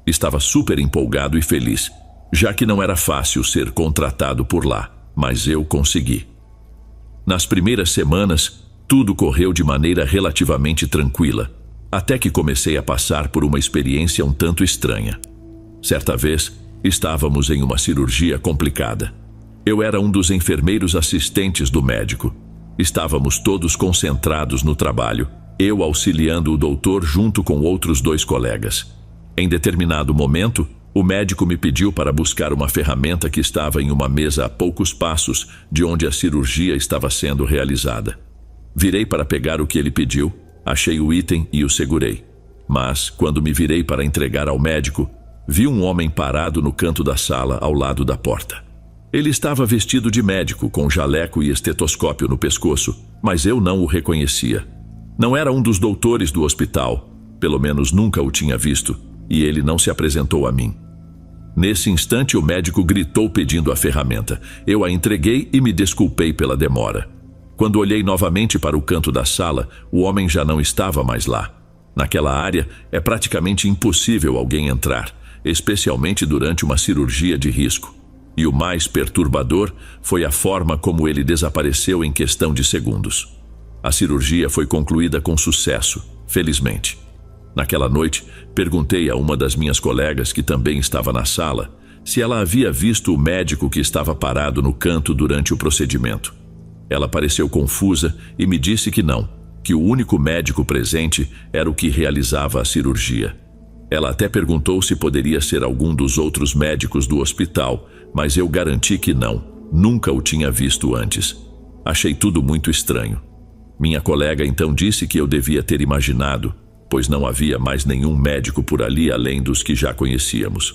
Estava super empolgado e feliz, já que não era fácil ser contratado por lá. Mas eu consegui. Nas primeiras semanas, tudo correu de maneira relativamente tranquila, até que comecei a passar por uma experiência um tanto estranha. Certa vez, estávamos em uma cirurgia complicada. Eu era um dos enfermeiros assistentes do médico. Estávamos todos concentrados no trabalho, eu auxiliando o doutor junto com outros 2 colegas. Em determinado momento, o médico me pediu para buscar uma ferramenta que estava em uma mesa a poucos passos de onde a cirurgia estava sendo realizada. Virei para pegar o que ele pediu, achei o item e o segurei. Mas, quando me virei para entregar ao médico, vi um homem parado no canto da sala ao lado da porta. Ele estava vestido de médico, com jaleco e estetoscópio no pescoço, mas eu não o reconhecia. Não era um dos doutores do hospital, pelo menos nunca o tinha visto, e ele não se apresentou a mim. Nesse instante, o médico gritou pedindo a ferramenta. Eu a entreguei e me desculpei pela demora. Quando olhei novamente para o canto da sala, o homem já não estava mais lá. Naquela área, é praticamente impossível alguém entrar, especialmente durante uma cirurgia de risco. E o mais perturbador foi a forma como ele desapareceu em questão de segundos. A cirurgia foi concluída com sucesso, felizmente. Naquela noite, perguntei a uma das minhas colegas, que também estava na sala, se ela havia visto o médico que estava parado no canto durante o procedimento. Ela pareceu confusa e me disse que não, que o único médico presente era o que realizava a cirurgia. Ela até perguntou se poderia ser algum dos outros médicos do hospital, mas eu garanti que não, nunca o tinha visto antes. Achei tudo muito estranho. Minha colega então disse que eu devia ter imaginado, pois não havia mais nenhum médico por ali além dos que já conhecíamos.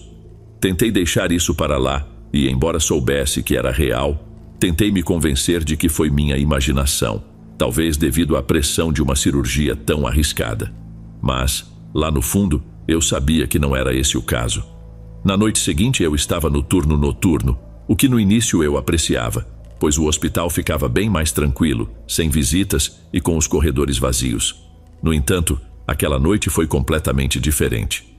Tentei deixar isso para lá e, embora soubesse que era real, tentei me convencer de que foi minha imaginação, talvez devido à pressão de uma cirurgia tão arriscada. Mas, lá no fundo, eu sabia que não era esse o caso. Na noite seguinte eu estava no turno noturno, o que no início eu apreciava, pois o hospital ficava bem mais tranquilo, sem visitas e com os corredores vazios. No entanto, aquela noite foi completamente diferente.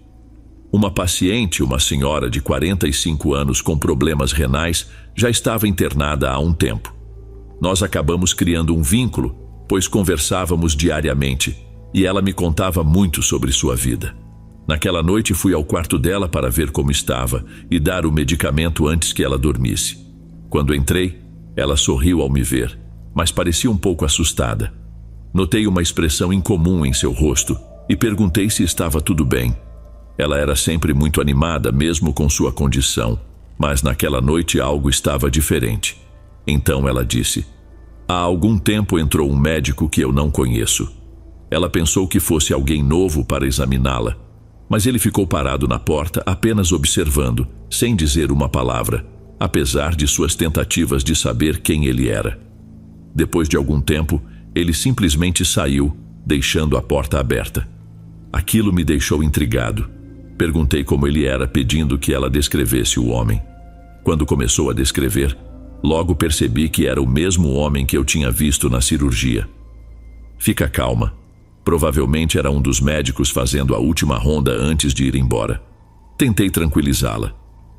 Uma paciente, uma senhora de 45 anos com problemas renais, já estava internada há um tempo. Nós acabamos criando um vínculo, pois conversávamos diariamente, e ela me contava muito sobre sua vida. Naquela noite fui ao quarto dela para ver como estava e dar o medicamento antes que ela dormisse. Quando entrei, ela sorriu ao me ver, mas parecia um pouco assustada. Notei uma expressão incomum em seu rosto e perguntei se estava tudo bem. Ela era sempre muito animada, mesmo com sua condição, mas naquela noite algo estava diferente. Então ela disse: há algum tempo entrou um médico que eu não conheço. Ela pensou que fosse alguém novo para examiná-la, mas ele ficou parado na porta apenas observando, sem dizer uma palavra, apesar de suas tentativas de saber quem ele era. Depois de algum tempo, ele simplesmente saiu, deixando a porta aberta. Aquilo me deixou intrigado. Perguntei como ele era, pedindo que ela descrevesse o homem. Quando começou a descrever, logo percebi que era o mesmo homem que eu tinha visto na cirurgia. Fica calma. Provavelmente era um dos médicos fazendo a última ronda antes de ir embora. Tentei tranquilizá-la.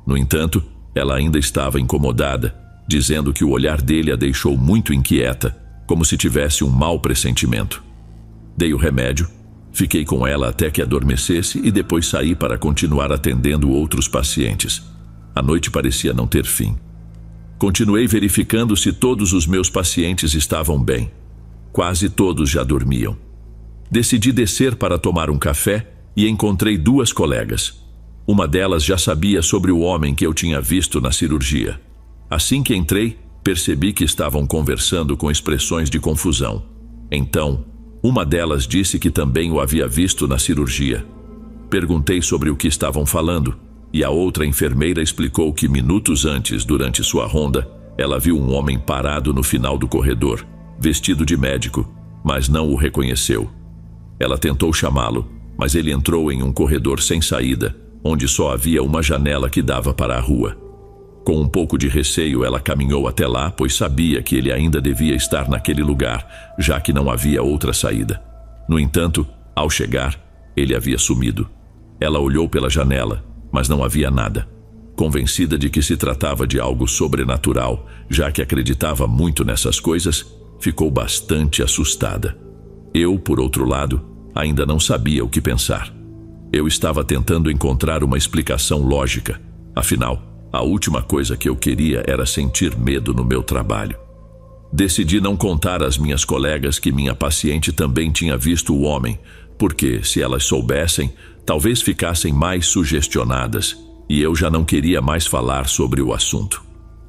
No entanto, ela ainda estava incomodada, dizendo que o olhar dele a deixou muito inquieta, como se tivesse um mau pressentimento. Dei o remédio, fiquei com ela até que adormecesse e depois saí para continuar atendendo outros pacientes. A noite parecia não ter fim. Continuei verificando se todos os meus pacientes estavam bem. Quase todos já dormiam. Decidi descer para tomar um café e encontrei duas colegas. Uma delas já sabia sobre o homem que eu tinha visto na cirurgia. Assim que entrei, percebi que estavam conversando com expressões de confusão. Então, uma delas disse que também o havia visto na cirurgia. Perguntei sobre o que estavam falando, e a outra enfermeira explicou que minutos antes, durante sua ronda, ela viu um homem parado no final do corredor, vestido de médico, mas não o reconheceu. Ela tentou chamá-lo, mas ele entrou em um corredor sem saída, onde só havia uma janela que dava para a rua. Com um pouco de receio, ela caminhou até lá, pois sabia que ele ainda devia estar naquele lugar, já que não havia outra saída. No entanto, ao chegar, ele havia sumido. Ela olhou pela janela, mas não havia nada. Convencida de que se tratava de algo sobrenatural, já que acreditava muito nessas coisas, ficou bastante assustada. Eu, por outro lado, ainda não sabia o que pensar. Eu estava tentando encontrar uma explicação lógica. Afinal, a última coisa que eu queria era sentir medo no meu trabalho. Decidi não contar às minhas colegas que minha paciente também tinha visto o homem, porque, se elas soubessem, talvez ficassem mais sugestionadas, e eu já não queria mais falar sobre o assunto.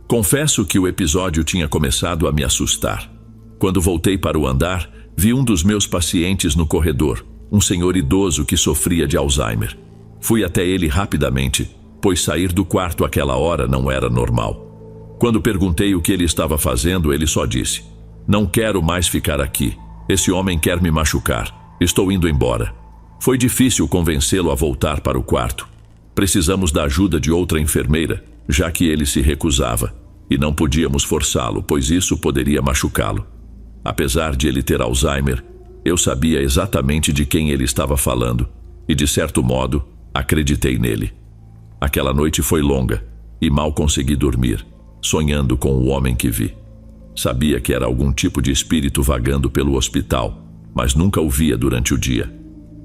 Confesso que o episódio tinha começado a me assustar. Quando voltei para o andar, vi um dos meus pacientes no corredor, um senhor idoso que sofria de Alzheimer. Fui até ele rapidamente, pois sair do quarto àquela hora não era normal. Quando perguntei o que ele estava fazendo, ele só disse: "Não quero mais ficar aqui. Esse homem quer me machucar. Estou indo embora." Foi difícil convencê-lo a voltar para o quarto. Precisamos da ajuda de outra enfermeira, já que ele se recusava, e não podíamos forçá-lo, pois isso poderia machucá-lo. Apesar de ele ter Alzheimer, eu sabia exatamente de quem ele estava falando, e de certo modo, acreditei nele. Aquela noite foi longa, e mal consegui dormir, sonhando com o homem que vi. Sabia que era algum tipo de espírito vagando pelo hospital, mas nunca o via durante o dia.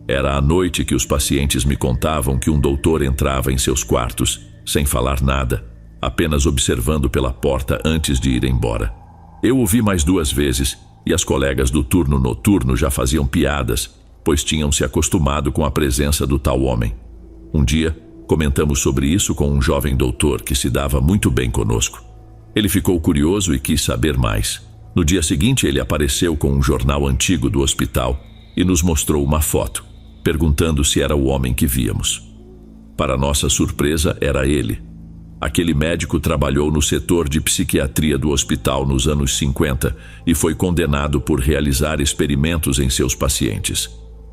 Era à noite que os pacientes me contavam que um doutor entrava em seus quartos, sem falar nada, apenas observando pela porta antes de ir embora. Eu o vi mais 2 vezes, e as colegas do turno noturno já faziam piadas, pois tinham se acostumado com a presença do tal homem. Um dia, comentamos sobre isso com um jovem doutor que se dava muito bem conosco. Ele ficou curioso e quis saber mais. No dia seguinte, ele apareceu com um jornal antigo do hospital e nos mostrou uma foto, perguntando se era o homem que víamos. Para nossa surpresa, era ele. Aquele médico trabalhou no setor de psiquiatria do hospital nos anos 50 e foi condenado por realizar experimentos em seus pacientes.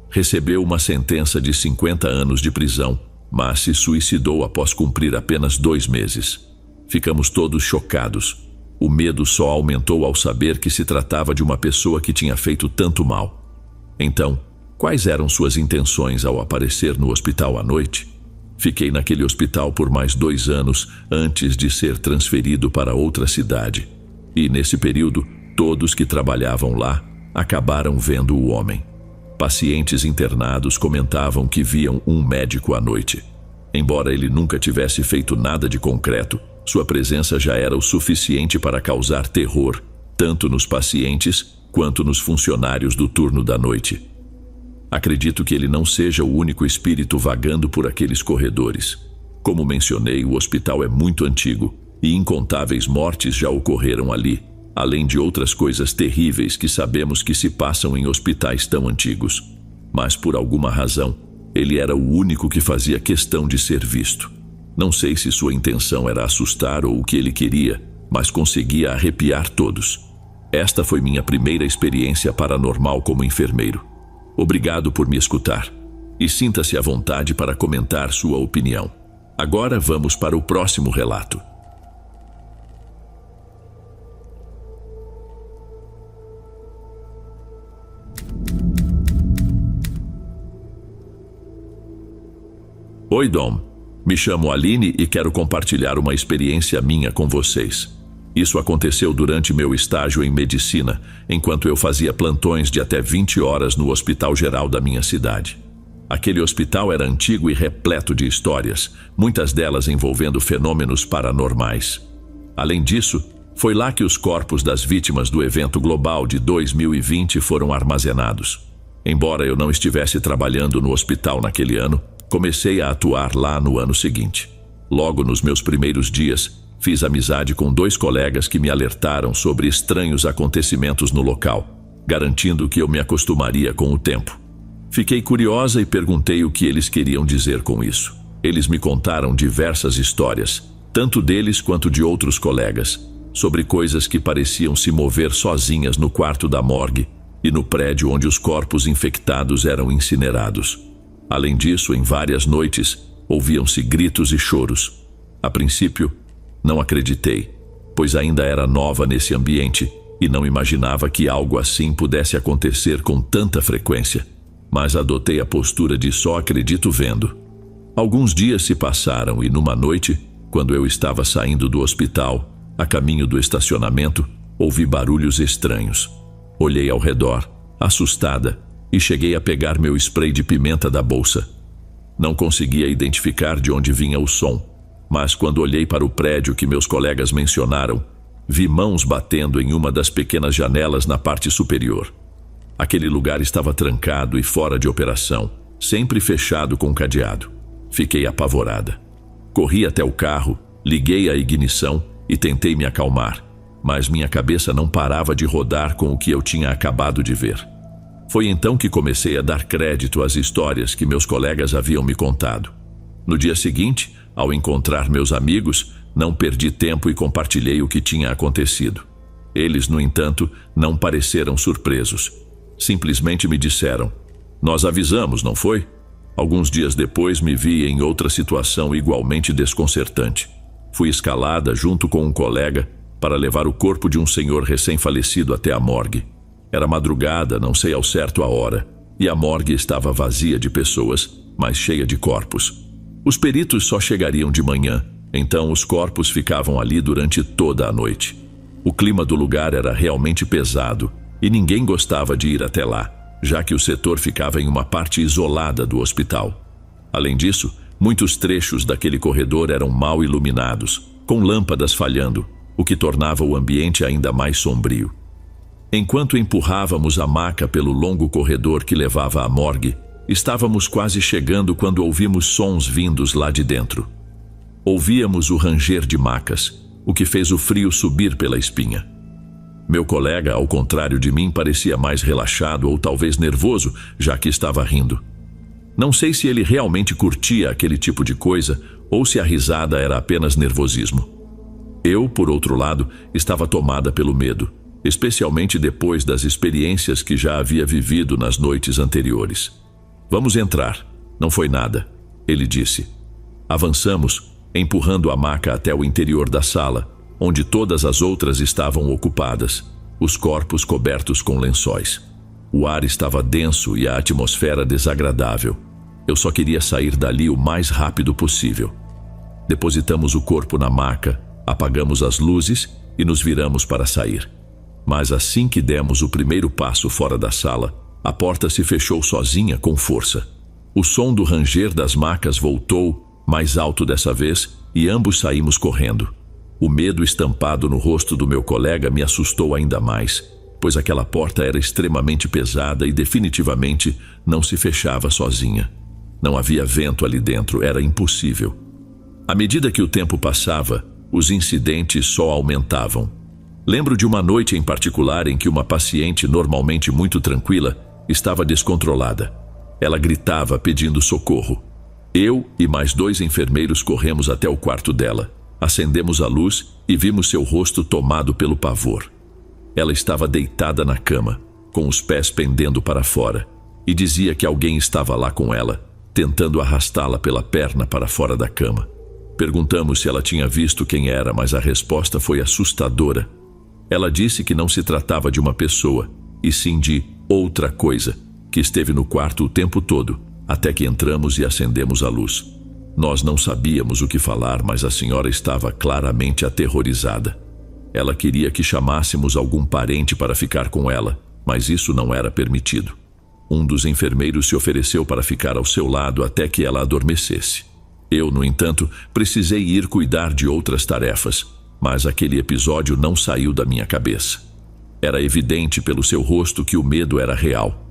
Recebeu uma sentença de 50 anos de prisão, mas se suicidou após cumprir apenas 2 meses. Ficamos todos chocados. O medo só aumentou ao saber que se tratava de uma pessoa que tinha feito tanto mal. Então, quais eram suas intenções ao aparecer no hospital à noite? Fiquei naquele hospital por mais 2 anos antes de ser transferido para outra cidade. E nesse período, todos que trabalhavam lá acabaram vendo o homem. Pacientes internados comentavam que viam um médico à noite. Embora ele nunca tivesse feito nada de concreto, sua presença já era o suficiente para causar terror, tanto nos pacientes quanto nos funcionários do turno da noite. Acredito que ele não seja o único espírito vagando por aqueles corredores. Como mencionei, o hospital é muito antigo e incontáveis mortes já ocorreram ali, além de outras coisas terríveis que sabemos que se passam em hospitais tão antigos. Mas por alguma razão, ele era o único que fazia questão de ser visto. Não sei se sua intenção era assustar ou o que ele queria, mas conseguia arrepiar todos. Esta foi minha primeira experiência paranormal como enfermeiro. Obrigado por me escutar. e sinta-se à vontade para comentar sua opinião. Agora vamos para o próximo relato. Oi, Dom. Me chamo Aline e quero compartilhar uma experiência minha com vocês. Isso aconteceu durante meu estágio em medicina, enquanto eu fazia plantões de até 20 horas no Hospital Geral da minha cidade. Aquele hospital era antigo e repleto de histórias, muitas delas envolvendo fenômenos paranormais. Além disso, foi lá que os corpos das vítimas do evento global de 2020 foram armazenados. Embora eu não estivesse trabalhando no hospital naquele ano, comecei a atuar lá no ano seguinte. Logo nos meus primeiros dias, fiz amizade com 2 colegas que me alertaram sobre estranhos acontecimentos no local, garantindo que eu me acostumaria com o tempo. Fiquei curiosa e perguntei o que eles queriam dizer com isso. Eles me contaram diversas histórias, tanto deles quanto de outros colegas, sobre coisas que pareciam se mover sozinhas no quarto da morgue e no prédio onde os corpos infectados eram incinerados. Além disso, em várias noites, ouviam-se gritos e choros. A princípio, não acreditei, pois ainda era nova nesse ambiente e não imaginava que algo assim pudesse acontecer com tanta frequência, mas adotei a postura de só acredito vendo. Alguns dias se passaram e numa noite, quando eu estava saindo do hospital, a caminho do estacionamento, ouvi barulhos estranhos. Olhei ao redor, assustada, e cheguei a pegar meu spray de pimenta da bolsa. Não conseguia identificar de onde vinha o som, mas quando olhei para o prédio que meus colegas mencionaram, vi mãos batendo em uma das pequenas janelas na parte superior. Aquele lugar estava trancado e fora de operação, sempre fechado com cadeado. Fiquei apavorada. Corri até o carro, liguei a ignição e tentei me acalmar, mas minha cabeça não parava de rodar com o que eu tinha acabado de ver. Foi então que comecei a dar crédito às histórias que meus colegas haviam me contado. No dia seguinte, ao encontrar meus amigos, não perdi tempo e compartilhei o que tinha acontecido. Eles, no entanto, não pareceram surpresos. Simplesmente me disseram: "Nós avisamos, não foi?" Alguns dias depois me vi em outra situação igualmente desconcertante. Fui escalada junto com um colega para levar o corpo de um senhor recém-falecido até a morgue. Era madrugada, não sei ao certo a hora, e a morgue estava vazia de pessoas, mas cheia de corpos. Os peritos só chegariam de manhã, então os corpos ficavam ali durante toda a noite. O clima do lugar era realmente pesado, e ninguém gostava de ir até lá, já que o setor ficava em uma parte isolada do hospital. Além disso, muitos trechos daquele corredor eram mal iluminados, com lâmpadas falhando, o que tornava o ambiente ainda mais sombrio. Enquanto empurrávamos a maca pelo longo corredor que levava à morgue, estávamos quase chegando quando ouvimos sons vindos lá de dentro. Ouvíamos o ranger de macas, o que fez o frio subir pela espinha. Meu colega, ao contrário de mim, parecia mais relaxado ou talvez nervoso, já que estava rindo. Não sei se ele realmente curtia aquele tipo de coisa ou se a risada era apenas nervosismo. Eu, por outro lado, estava tomada pelo medo, especialmente depois das experiências que já havia vivido nas noites anteriores. "Vamos entrar, não foi nada", ele disse. Avançamos, empurrando a maca até o interior da sala, onde todas as outras estavam ocupadas, os corpos cobertos com lençóis. O ar estava denso e a atmosfera desagradável. Eu só queria sair dali o mais rápido possível. Depositamos o corpo na maca, apagamos as luzes e nos viramos para sair. Mas assim que demos o primeiro passo fora da sala, a porta se fechou sozinha com força. O som do ranger das macas voltou, mais alto dessa vez, e ambos saímos correndo. O medo estampado no rosto do meu colega me assustou ainda mais, pois aquela porta era extremamente pesada e definitivamente não se fechava sozinha. Não havia vento ali dentro, era impossível. À medida que o tempo passava, os incidentes só aumentavam. Lembro de uma noite em particular em que uma paciente, normalmente muito tranquila, estava descontrolada. Ela gritava pedindo socorro. Eu e mais 2 enfermeiros corremos até o quarto dela. Acendemos a luz e vimos seu rosto tomado pelo pavor. Ela estava deitada na cama, com os pés pendendo para fora, e dizia que alguém estava lá com ela, tentando arrastá-la pela perna para fora da cama. Perguntamos se ela tinha visto quem era, mas a resposta foi assustadora. Ela disse que não se tratava de uma pessoa, e sim de outra coisa, que esteve no quarto o tempo todo, até que entramos e acendemos a luz. Nós não sabíamos o que falar, mas a senhora estava claramente aterrorizada. Ela queria que chamássemos algum parente para ficar com ela, mas isso não era permitido. Um dos enfermeiros se ofereceu para ficar ao seu lado até que ela adormecesse. Eu, no entanto, precisei ir cuidar de outras tarefas, mas aquele episódio não saiu da minha cabeça. Era evidente pelo seu rosto que o medo era real.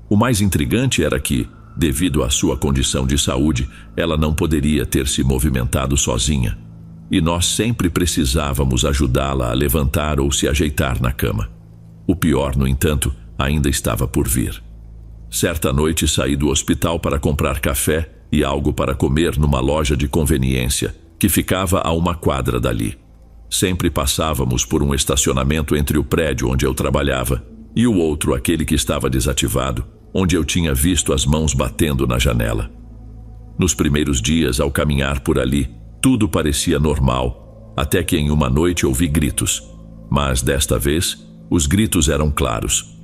O mais intrigante era que, devido à sua condição de saúde, ela não poderia ter se movimentado sozinha. E nós sempre precisávamos ajudá-la a levantar ou se ajeitar na cama. O pior, no entanto, ainda estava por vir. Certa noite saí do hospital para comprar café e algo para comer numa loja de conveniência, que ficava a uma quadra dali. Sempre passávamos por um estacionamento entre o prédio onde eu trabalhava e o outro, aquele que estava desativado, onde eu tinha visto as mãos batendo na janela. Nos primeiros dias, ao caminhar por ali, tudo parecia normal, até que em uma noite ouvi gritos. Mas desta vez, os gritos eram claros.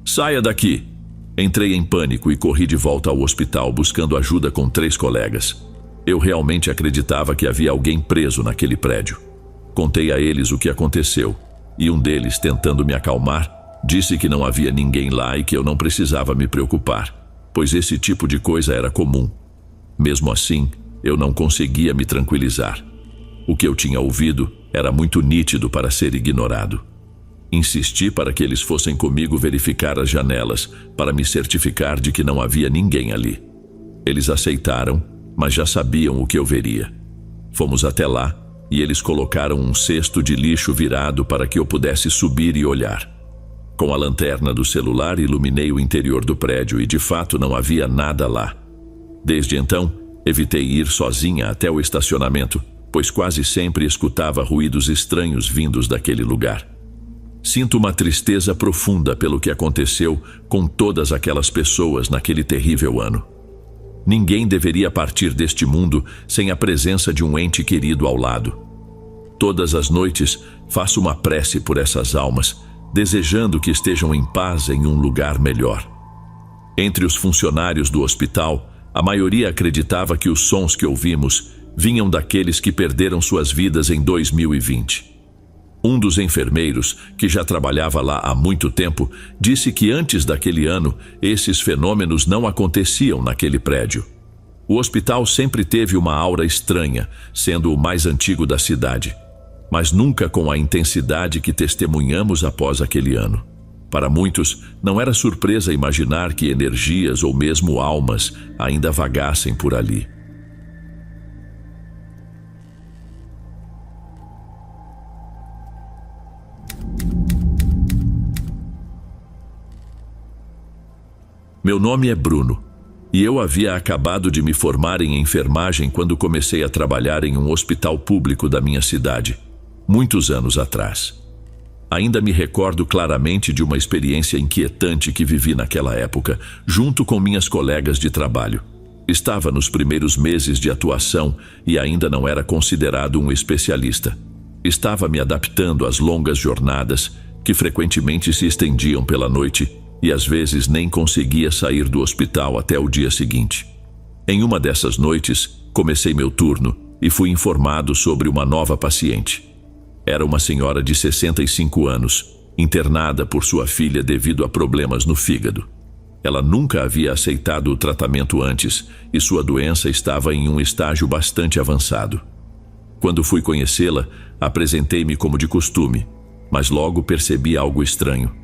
"Saia daqui!" Entrei em pânico e corri de volta ao hospital buscando ajuda com 3 colegas. Eu realmente acreditava que havia alguém preso naquele prédio. Contei a eles o que aconteceu, e um deles, tentando me acalmar, disse que não havia ninguém lá e que eu não precisava me preocupar, pois esse tipo de coisa era comum. Mesmo assim, eu não conseguia me tranquilizar. O que eu tinha ouvido era muito nítido para ser ignorado. Insisti para que eles fossem comigo verificar as janelas, para me certificar de que não havia ninguém ali. Eles aceitaram, mas já sabiam o que eu veria. Fomos até lá, e eles colocaram um cesto de lixo virado para que eu pudesse subir e olhar. Com a lanterna do celular, iluminei o interior do prédio e de fato não havia nada lá. Desde então, evitei ir sozinha até o estacionamento, pois quase sempre escutava ruídos estranhos vindos daquele lugar. Sinto uma tristeza profunda pelo que aconteceu com todas aquelas pessoas naquele terrível ano. Ninguém deveria partir deste mundo sem a presença de um ente querido ao lado. Todas as noites faço uma prece por essas almas, desejando que estejam em paz em um lugar melhor. Entre os funcionários do hospital, a maioria acreditava que os sons que ouvimos vinham daqueles que perderam suas vidas em 2020. Um dos enfermeiros, que já trabalhava lá há muito tempo, disse que antes daquele ano, esses fenômenos não aconteciam naquele prédio. O hospital sempre teve uma aura estranha, sendo o mais antigo da cidade, mas nunca com a intensidade que testemunhamos após aquele ano. Para muitos, não era surpresa imaginar que energias ou mesmo almas ainda vagassem por ali. Meu nome é Bruno, e eu havia acabado de me formar em enfermagem quando comecei a trabalhar em um hospital público da minha cidade, muitos anos atrás. Ainda me recordo claramente de uma experiência inquietante que vivi naquela época, junto com minhas colegas de trabalho. Estava nos primeiros meses de atuação e ainda não era considerado um especialista. Estava me adaptando às longas jornadas, que frequentemente se estendiam pela noite, e às vezes nem conseguia sair do hospital até o dia seguinte. Em uma dessas noites, comecei meu turno e fui informado sobre uma nova paciente. Era uma senhora de 65 anos, internada por sua filha devido a problemas no fígado. Ela nunca havia aceitado o tratamento antes e sua doença estava em um estágio bastante avançado. Quando fui conhecê-la, apresentei-me como de costume, mas logo percebi algo estranho.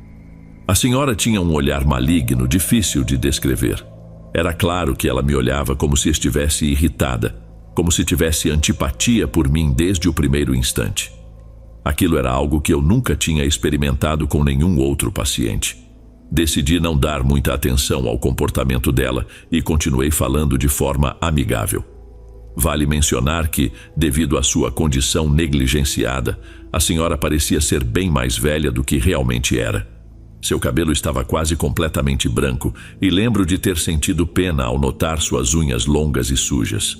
A senhora tinha um olhar maligno, difícil de descrever. Era claro que ela me olhava como se estivesse irritada, como se tivesse antipatia por mim desde o primeiro instante. Aquilo era algo que eu nunca tinha experimentado com nenhum outro paciente. Decidi não dar muita atenção ao comportamento dela e continuei falando de forma amigável. Vale mencionar que, devido à sua condição negligenciada, a senhora parecia ser bem mais velha do que realmente era. Seu cabelo estava quase completamente branco e lembro de ter sentido pena ao notar suas unhas longas e sujas.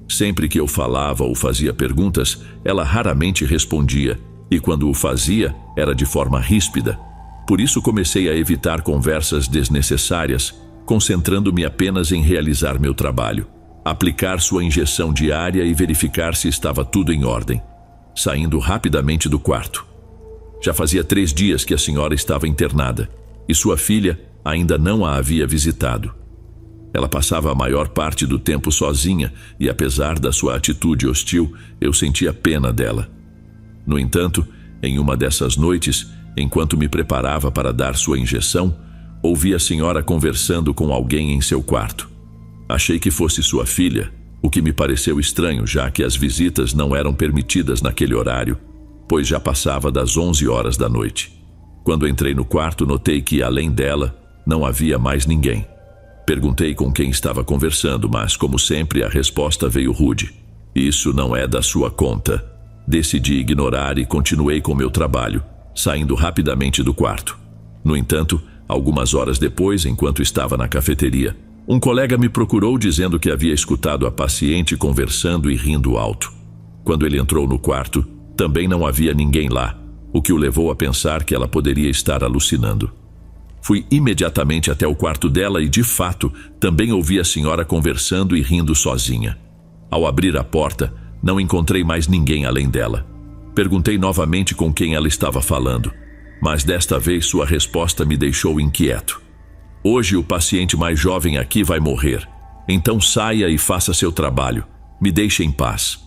Sempre que eu falava ou fazia perguntas, ela raramente respondia, e quando o fazia, era de forma ríspida. Por isso comecei a evitar conversas desnecessárias, concentrando-me apenas em realizar meu trabalho, aplicar sua injeção diária e verificar se estava tudo em ordem, saindo rapidamente do quarto. Já fazia 3 dias que a senhora estava internada, e sua filha ainda não a havia visitado. Ela passava a maior parte do tempo sozinha e, apesar da sua atitude hostil, eu sentia pena dela. No entanto, em uma dessas noites, enquanto me preparava para dar sua injeção, ouvi a senhora conversando com alguém em seu quarto. Achei que fosse sua filha, o que me pareceu estranho, já que as visitas não eram permitidas naquele horário, pois já passava das 11 horas da noite. Quando entrei no quarto, notei que, além dela, não havia mais ninguém. Perguntei com quem estava conversando, mas, como sempre, a resposta veio rude. Isso não é da sua conta. Decidi ignorar e continuei com meu trabalho, saindo rapidamente do quarto. No entanto, algumas horas depois, enquanto estava na cafeteria, um colega me procurou dizendo que havia escutado a paciente conversando e rindo alto. Quando ele entrou no quarto, também não havia ninguém lá, o que o levou a pensar que ela poderia estar alucinando. Fui imediatamente até o quarto dela e, de fato, também ouvi a senhora conversando e rindo sozinha. Ao abrir a porta, não encontrei mais ninguém além dela. Perguntei novamente com quem ela estava falando, mas desta vez sua resposta me deixou inquieto. Hoje o paciente mais jovem aqui vai morrer, então saia e faça seu trabalho. Me deixe em paz.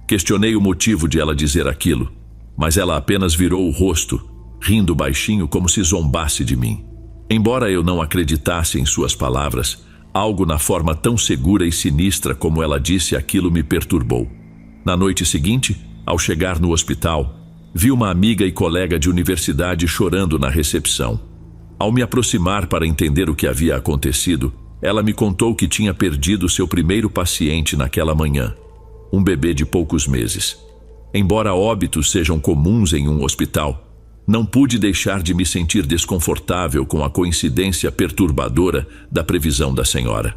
Questionei o motivo de ela dizer aquilo, mas ela apenas virou o rosto, rindo baixinho como se zombasse de mim. Embora eu não acreditasse em suas palavras, algo na forma tão segura e sinistra como ela disse aquilo me perturbou. Na noite seguinte, ao chegar no hospital, vi uma amiga e colega de universidade chorando na recepção. Ao me aproximar para entender o que havia acontecido, ela me contou que tinha perdido seu primeiro paciente naquela manhã, um bebê de poucos meses. Embora óbitos sejam comuns em um hospital, não pude deixar de me sentir desconfortável com a coincidência perturbadora da previsão da senhora.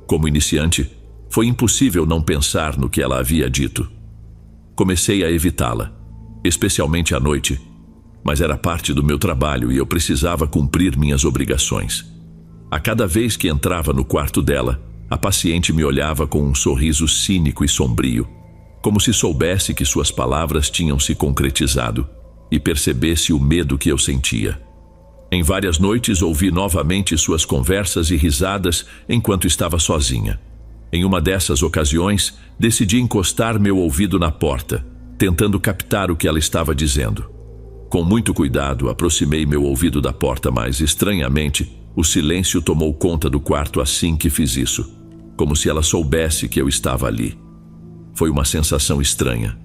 Como iniciante, foi impossível não pensar no que ela havia dito. Comecei a evitá-la, especialmente à noite, mas era parte do meu trabalho e eu precisava cumprir minhas obrigações. A cada vez que entrava no quarto dela, a paciente me olhava com um sorriso cínico e sombrio, como se soubesse que suas palavras tinham se concretizado e percebesse o medo que eu sentia. Em várias noites ouvi novamente suas conversas e risadas enquanto estava sozinha. Em uma dessas ocasiões, decidi encostar meu ouvido na porta, tentando captar o que ela estava dizendo. Com muito cuidado, aproximei meu ouvido da porta, mas, estranhamente, o silêncio tomou conta do quarto assim que fiz isso, como se ela soubesse que eu estava ali. Foi uma sensação estranha.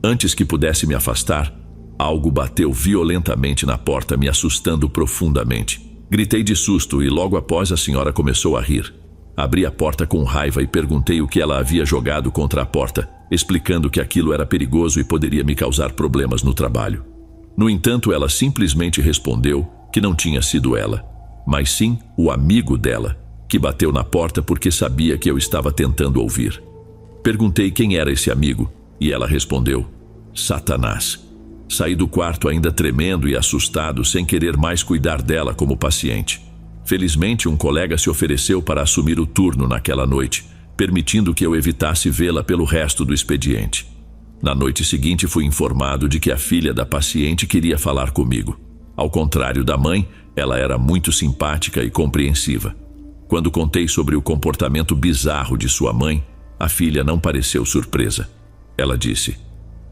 Antes que pudesse me afastar, algo bateu violentamente na porta, me assustando profundamente. Gritei de susto e logo após a senhora começou a rir. Abri a porta com raiva e perguntei o que ela havia jogado contra a porta, explicando que aquilo era perigoso e poderia me causar problemas no trabalho. No entanto, ela simplesmente respondeu que não tinha sido ela, mas sim o amigo dela, que bateu na porta porque sabia que eu estava tentando ouvir. Perguntei quem era esse amigo e ela respondeu: Satanás. Saí do quarto ainda tremendo e assustado, sem querer mais cuidar dela como paciente. Felizmente, um colega se ofereceu para assumir o turno naquela noite, permitindo que eu evitasse vê-la pelo resto do expediente. Na noite seguinte, fui informado de que a filha da paciente queria falar comigo. Ao contrário da mãe, ela era muito simpática e compreensiva. Quando contei sobre o comportamento bizarro de sua mãe, a filha não pareceu surpresa. Ela disse: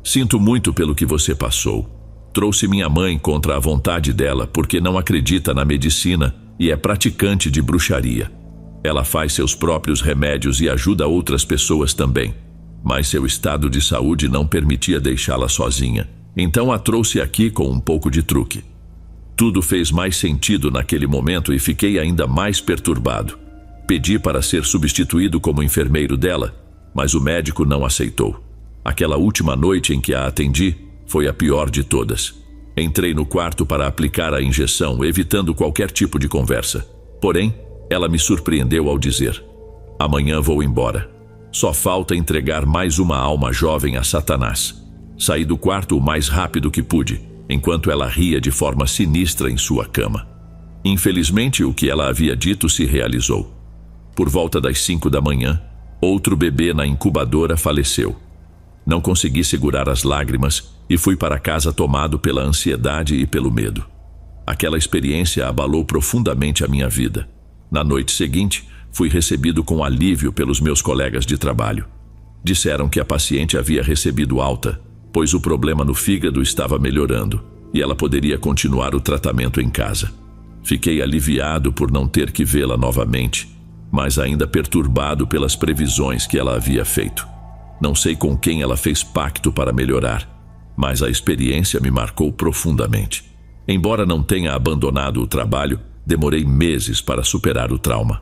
Sinto muito pelo que você passou. Trouxe minha mãe contra a vontade dela porque não acredita na medicina e é praticante de bruxaria. Ela faz seus próprios remédios e ajuda outras pessoas também, mas seu estado de saúde não permitia deixá-la sozinha. Então a trouxe aqui com um pouco de truque. Tudo fez mais sentido naquele momento e fiquei ainda mais perturbado. Pedi para ser substituído como enfermeiro dela, mas o médico não aceitou. Aquela última noite em que a atendi foi a pior de todas. Entrei no quarto para aplicar a injeção, evitando qualquer tipo de conversa. Porém, ela me surpreendeu ao dizer: amanhã vou embora. Só falta entregar mais uma alma jovem a Satanás. Saí do quarto o mais rápido que pude, enquanto ela ria de forma sinistra em sua cama. Infelizmente, o que ela havia dito se realizou. Por volta das 5 da manhã, outro bebê na incubadora faleceu. Não consegui segurar as lágrimas e fui para casa tomado pela ansiedade e pelo medo. Aquela experiência abalou profundamente a minha vida. Na noite seguinte, fui recebido com alívio pelos meus colegas de trabalho. Disseram que a paciente havia recebido alta, pois o problema no fígado estava melhorando e ela poderia continuar o tratamento em casa. Fiquei aliviado por não ter que vê-la novamente, mas ainda perturbado pelas previsões que ela havia feito. Não sei com quem ela fez pacto para melhorar, mas a experiência me marcou profundamente. Embora não tenha abandonado o trabalho, demorei meses para superar o trauma.